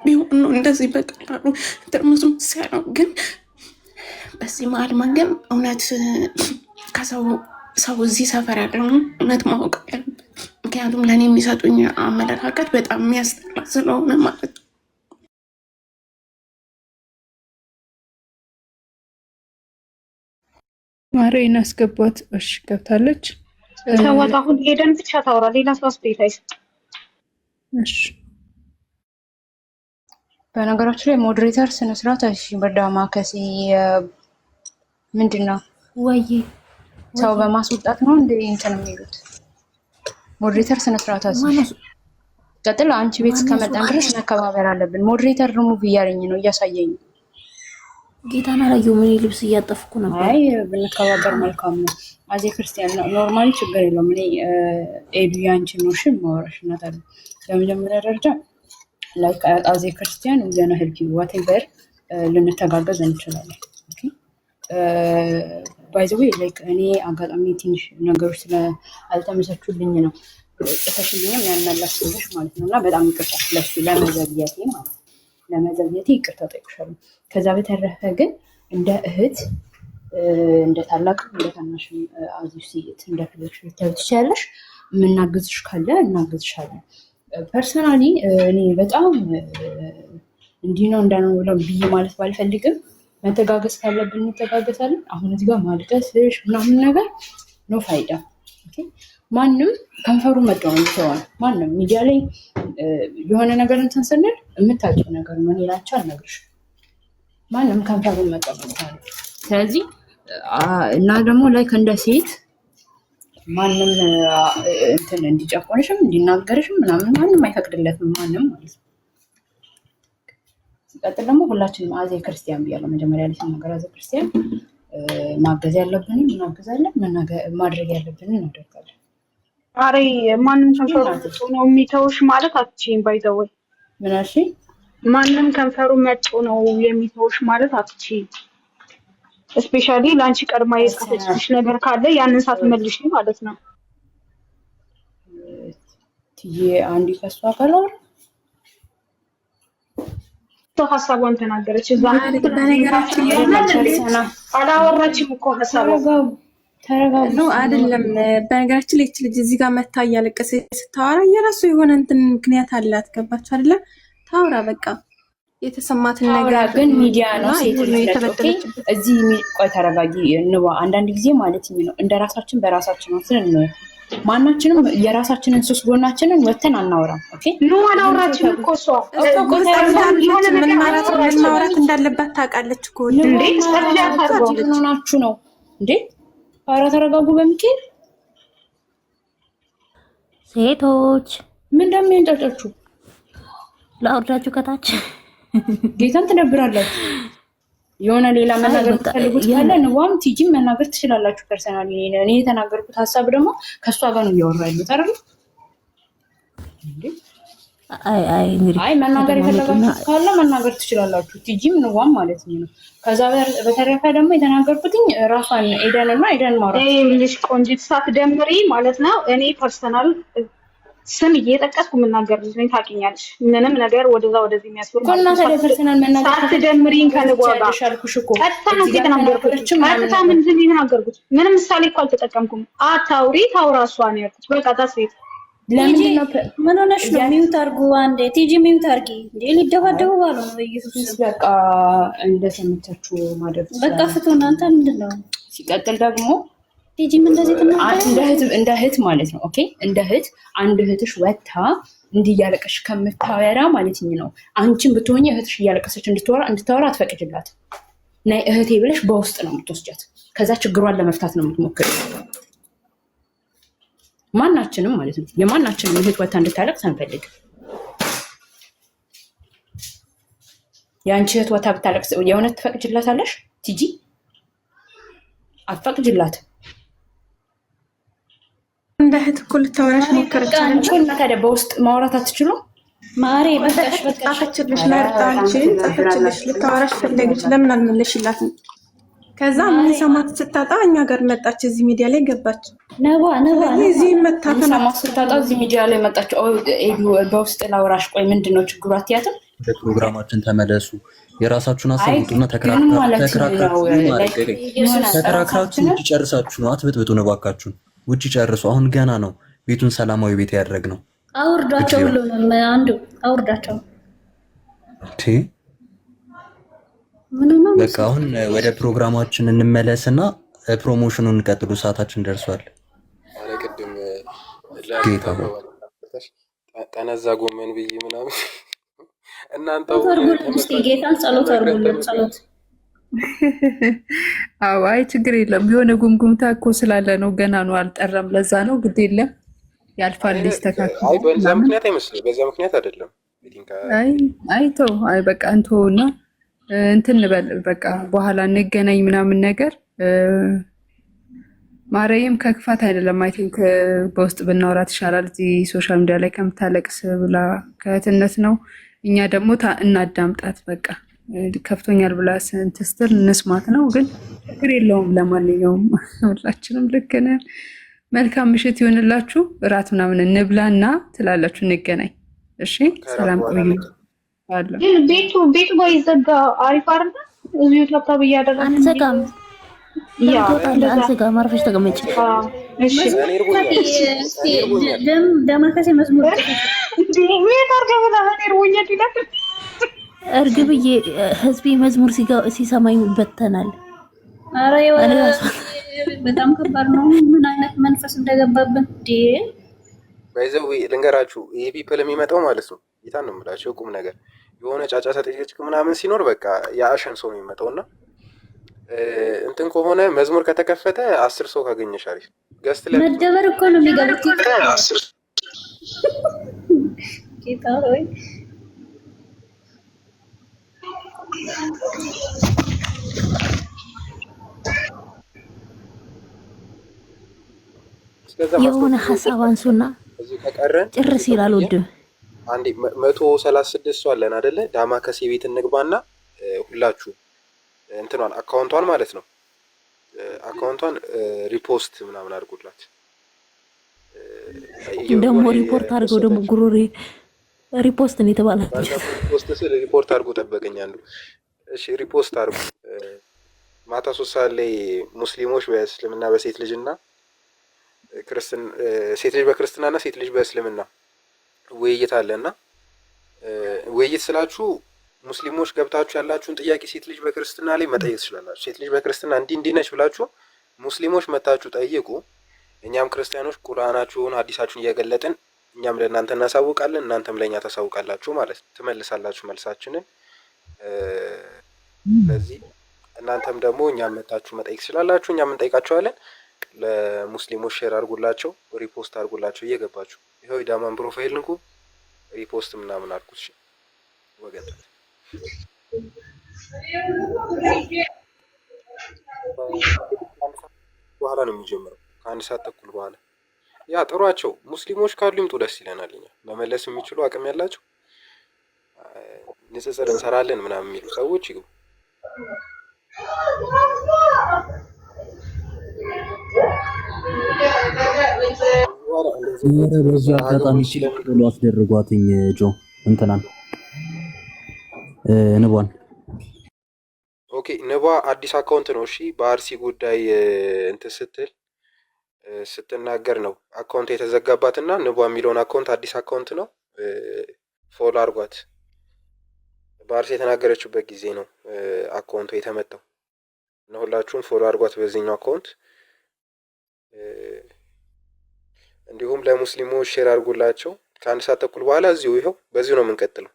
ቢሆን ነው እንደዚህ በቀላሉ ትርምሱም ሲያለው። ግን በዚህ መሀል መንገድ እውነት ሰው እዚህ ሰፈር ያለውን እውነት ማወቅ ያለበት። ምክንያቱም ለእኔ የሚሰጡኝ አመለካከት በጣም የሚያስጠላ ስለሆነ ማለት ነው። ማሬን አስገቧት። እሺ ገብታለች። ተዋት። አሁን ሄደን ብቻ ታውራ። ሌላ ሰው አስተያየት አይሰጥ። እሺ በነገራችን ላይ ሞዴሬተር ስነ ስርዓት እሺ፣ በዳማ ከሲ ምንድነው ወይ ሰው በማስወጣት ነው እንደ እንትን የሚሉት? ሞዴሬተር ስነ ስርዓት እሺ። ቀጥል። አንቺ ቤት እስከመጣን ድረስ መከባበር አለብን። ሞዴሬተር ሪሙቭ እያለኝ ነው እያሳየኝ። ጌታና ላዩ ምን ልብስ እያጠፍኩ ነበር። አይ ብንከባበር መልካም ነው። አዜ ክርስቲያን ነው ኖርማሊ ችግር የለውም። እኔ ኤቢ አንቺ ነው እሺ ማወራሽ እናት አለ። በመጀመሪያ ደረጃ ላይክ አዜ ክርስቲያን ወዘና ሄልፕ ዩ ዋትኤቨር ልንተጋገዝ እንችላለን። ኦኬ ባይ ዘ ዌይ ላይክ እኔ አጋጣሚ ትንሽ ነገሮች ስላልተመቻቹልኝ ነው ጥፈሽልኝም ያናላስልሽ ማለት ነውና በጣም ይቅርታ ስለሱ ለመዘግየቴ ማለት ነው። ለመዘግየቴ ይቅርታ ጠይቅሻለሁ። ከዛ በተረፈ ግን እንደ እህት እንደ ታላቅ እንደ ታናሽ አዚሽ ሲት እንደ ፍለሽ ትችያለሽ። የምናግዝሽ ካለ እናግዝሻለን። ፐርሰናሊ እኔ በጣም እንዲህ ነው እንዳነው ብለው ብዬ ማለት ባልፈልግም መተጋገዝ ካለብን እንተጋገዛለን። አሁን እዚህ ጋር ማልቀስሽ ምናምን ነገር ነው ፋይዳ። ኦኬ ማንም ከንፈሩ መጣው ነው ማንም ሚዲያ ላይ የሆነ ነገር እንትን ስንል የምታውቂው ነገር ነው። ሌላቻ አልነግርሽም። ማንም ከንፈሩ መጣው ነው። ስለዚህ እና ደግሞ ላይክ እንደ ሴት ማንም እንትን እንዲጨቆንሽም እንዲናገርሽም ምናምን ማንም አይፈቅድለትም ማንም ማለት ነው። ሲቀጥል ደግሞ ሁላችንም አዜ ክርስቲያን ብያለሁ መጀመሪያ ላይ ሲናገር አዜ ክርስቲያን ማገዝ ያለብንን እናግዛለን፣ ማድረግ ያለብንን እናደርጋለን። አሬ ማንም ከንፈሩ መጥቶ ነው የሚተውሽ ማለት አትችይም። ባይዘወይ ምን አልሽ? ማንም ከንፈሩ መጥቶ ነው የሚተውሽ ማለት አትችይም። ስፔሻሊ ላንቺ ቀድማ የጻፈችሽ ነገር ካለ ያንን ሳትመልሽ ማለት ነው። ትዬ አንዲ ከሷ ካላወራ ሀሳቧን ተናገረች። እዛ በነገራችን አላወራችም እኮ ሀሳቧን ተረጋጉ አይደለም። በነገራችን ላይ ልጅ እዚህ ጋር መታ እያለቀሰች ስታወራ የራሱ የሆነ እንትን ምክንያት አላት። ገባች አይደለ? ታውራ በቃ የተሰማትን ነገር ግን ሚዲያ ነው ሴት ልጅ እዚህ ቆይ ተረጋጊ እንባ አንዳንድ ጊዜ ማለት ነው እንደራሳችን በራሳችን ወስነን ማናችንም የራሳችንን ሱስ ጎናችንን ወተን አናወራም። ኦኬ ነው አላወራችም እኮ እሷ ምን ማውራት እንዳለባት ታውቃለች እኮ እንዴ ሆናችሁ ነው እንዴ? ኧረ ተረጋጉ። በሚካኤል ሴቶች ምን እንደሚያንጫጫችሁ ላውርዳችሁ ከታች ጌታን ትደብራላችሁ። የሆነ ሌላ መናገር ትፈልጉት ካለ ንዋም ቲጂም መናገር ትችላላችሁ። ፐርሰናሊ እኔ የተናገርኩት ሀሳብ ደግሞ ከሷ ጋር ነው እያወራ ያሉት አይደል? አይ መናገር የፈለጋችሁ ካለ መናገር ትችላላችሁ። ቲጂም ንዋም ማለት ነው። ከዛ በተረፈ ደግሞ የተናገርኩትኝ ራሷን ኤደንና ኤደን ማውራት ልጅ ቆንጂት ሳትደምሪ ማለት ነው። እኔ ፐርሰናል ስም እየጠቀስኩ የምናገር ልጅ ነኝ። ታውቂኛለሽ። ምንም ነገር ወደዛ ወደዚህ የሚያስወራ ኮና ተደፈርሰናል መናገር ሳትደምሪኝ ከልጓጋ ቀጥታ ነው የተናገርኩት። ቀጥታ ምንድን የተናገርኩት? ምንም ምሳሌ እኮ አልተጠቀምኩም። አታውሪ ታውራ እሷ ነው ያልኩት። በቃ ታስቤት ለምንድን ነው ምን ሆነሽ ነው? ሚውት አድርጉ አንዴ። ቲጂ ሚውት አድርጊ። እንዴ ሊደባደቡ ባሉ ነው በኢየሱስ። በቃ እንደሰመቻችሁ ማድረግ በቃ ፍቱ እናንተ። ምንድን ነው ሲቀጥል ደግሞ ቲጂ ምን እንደዚህ ተናገረ እንደ እህት ማለት ነው። ኦኬ እንደ እህት አንድ እህትሽ ወታ እንዲህ እያለቀሽ ከምታወራ ማለት ነው። አንቺን ብትሆኚ እህትሽ እያለቀሰች እንድታወራ አትፈቅጂላት። ናይ እህቴ ብለሽ በውስጥ ነው የምትወስጃት። ከዛ ችግሯን ለመፍታት ነው የምትሞክሪው። ማናችንም ማለት ነው የማናችንም እህት ወታ እንድታለቅስ አንፈልግ። የአንቺ እህት ወታ ብታለቅስ የእውነት ትፈቅጂላታለሽ? ቲጂ አትፈቅጂላት። እንደ እህት እኮ ልታወራሽ ሞከረች። አንቺና ታዲያ በውስጥ ማውራት አትችሉ? ማሬ በቃሽ ጻፈችልሽ፣ መርጣችን ጻፈችልሽ፣ ልታወራሽ ፈለገች። ለምን አልመለሽላትም? ከዛ ምን ሰማት ስታጣ እኛ ጋር መጣች። እዚህ ሚዲያ ላይ ገባች። ነባ እዚህ መታፈና ማስታጣ እዚህ ሚዲያ ላይ መጣች። ኤዱ በውስጥ ላውራሽ። ቆይ ምንድነው ችግሩ? አትያትም? ፕሮግራማችን ተመለሱ። የራሳችሁን አሳውጡና ተከራክራችሁ ውጭ ጨርሳችሁ ነው። አትበጥብጡ ነው እባካችሁን። ውጭ ጨርሱ። አሁን ገና ነው ቤቱን ሰላማዊ ቤት ያደረግነው። አውርዳቸው ሁሉንም አንዱ አውርዳቸው። በቃ አሁን ወደ ፕሮግራማችን እንመለስና ፕሮሞሽኑን እንቀጥሉ። ሰዓታችን ደርሷል። ቅድም ጌታ ጠነዛ ጎመን ብዬ ምናምን እናንተ እስኪ ጌታን ጸሎት አድርጉልን ጸሎት። አዎ አይ ችግር የለም። የሆነ ጉምጉምታ እኮ ስላለ ነው ገና ነው አልጠራም። ለዛ ነው ግድ የለም ያልፋል ይስተካከል። አይ በዛ ምክንያት አይመስልም። በዛ ምክንያት አይደለም። አይ ተው አይ በቃ እንተውና እንትን በል በቃ በኋላ እንገናኝ ምናምን ነገር ማርያም ከክፋት አይደለም። አይ ቲንክ በውስጥ ብናወራት ይሻላል እዚህ ሶሻል ሚዲያ ላይ ከምታለቅስ ብላ ከእህትነት ነው። እኛ ደግሞ እናዳምጣት በቃ ከፍቶኛል ብላ ስትል እንስማት ነው። ግን ችግር የለውም። ለማንኛውም ሁላችንም ልክ ነን። መልካም ምሽት ይሆንላችሁ። እራት ምናምን እንብላና ትላላችሁ እንገናኝ። እሺ ሰላም ቆዩ። ግን ቤቱ ባይዘጋ አሪፍ አይደል? እዚሁ ታብታብ እያደረግን አንዘጋም። አንዘጋም። አርፈሽ ተቀመጭ። እሺ ደማከሴ መዝሙር እርግብዬ ህዝቤ መዝሙር ሲሰማኝ ይበተናል። ኧረ በጣም ከባድ ነው። ምን አይነት መንፈስ እንደገባብን ባይዘው ልንገራችሁ። ይሄ ፒፕል የሚመጣው ማለት ነው ጌታን ነው የምላቸው ቁም ነገር የሆነ ጫጫታ ጥቂት ምናምን ሲኖር በቃ የአሸን ሰው ነው የሚመጣውና እንትን ከሆነ መዝሙር ከተከፈተ 10 ሰው ካገኘሽ አሪፍ ገስት ላይ መደበር እኮ ነው የሚገቡት። ጌታ ሆይ የሆነ ሀሳብ አንሱና ጭርስ ይላል። ወድም አንዴ 136 ሰው አለን አይደለ? ዳማከሴ ቤት እንግባና ሁላችሁ እንትኗን አካውንቷን ማለት ነው አካውንቷን ሪፖስት ምናምን አድርጉላት። ደግሞ ሪፖርት አድርገው ደግሞ ጉሮሬ ሪፖስት ነው የተባለው። ሪፖስት ስለ ሪፖርት አድርጎ ጠበቀኝ አንዱ። እሺ ሪፖስት አድርጉ። ማታ 3 ሰዓት ላይ ሙስሊሞች በእስልምና በሴት ልጅና ሴት ልጅ በክርስትናና ሴት ልጅ በእስልምና ውይይት አለና ውይይት ስላችሁ ሙስሊሞች ገብታችሁ ያላችሁን ጥያቄ ሴት ልጅ በክርስትና ላይ መጠየቅ ትችላላችሁ። ሴት ልጅ በክርስትና እንዲህ ነች ብላችሁ ሙስሊሞች መታችሁ ጠይቁ። እኛም ክርስቲያኖች ቁርአናችሁን ሐዲሳችሁን እየገለጥን እኛም ለእናንተ እናሳውቃለን፣ እናንተም ለእኛ ታሳውቃላችሁ ማለት ነው። ትመልሳላችሁ መልሳችንን። ስለዚህ እናንተም ደግሞ እኛም መታችሁ መጠየቅ ትችላላችሁ፣ እኛም እንጠይቃችኋለን። ለሙስሊሞች ሼር አድርጉላቸው፣ ሪፖስት አድርጉላቸው እየገባችሁ። ይኸው ዳማን ፕሮፋይል ንኩ፣ ሪፖስት ምናምን አድርጉት። እሺ ወገንታት በኋላ ነው የሚጀምረው፣ ከ1 ሰዓት ተኩል በኋላ። ያ ጥሯቸው፣ ሙስሊሞች ካሉ ይምጡ፣ ደስ ይለናል። እኛ መመለስ የሚችሉ አቅም ያላቸው ንጽጽር እንሰራለን ምናምን የሚሉ ሰዎች ይግቡ። በዚህ አጋጣሚ ቶሎ አስደርጓትኝ ጆ እንትናን ንቧን። ኦኬ ንቧ አዲስ አካውንት ነው። እሺ በአርሲ ጉዳይ እንትን ስትናገር ነው አካውንት የተዘጋባትና ንቧ የሚለውን አካውንት አዲስ አካውንት ነው። ፎሎ አድርጓት። በአርሲ የተናገረችበት ጊዜ ነው አካውንቱ የተመታው እና ሁላችሁም ፎሎ አድርጓት በዚህኛው አካውንት። እንዲሁም ለሙስሊሞች ሼር አድርጉላቸው። ከ1 ሰዓት ተኩል በኋላ እዚሁ ይኸው በዚሁ ነው የምንቀጥለው።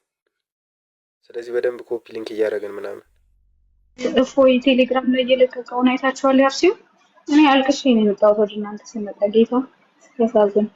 ስለዚህ በደንብ ኮፒ ሊንክ እያደረግን ምናምን እፎይ ቴሌግራም ላይ እየለቀቀውን አይታችኋል? ያርሲው እኔ አልቅሼ ነው የመጣሁት ወደ እናንተ ስመጣ ጌታ ያሳዝን።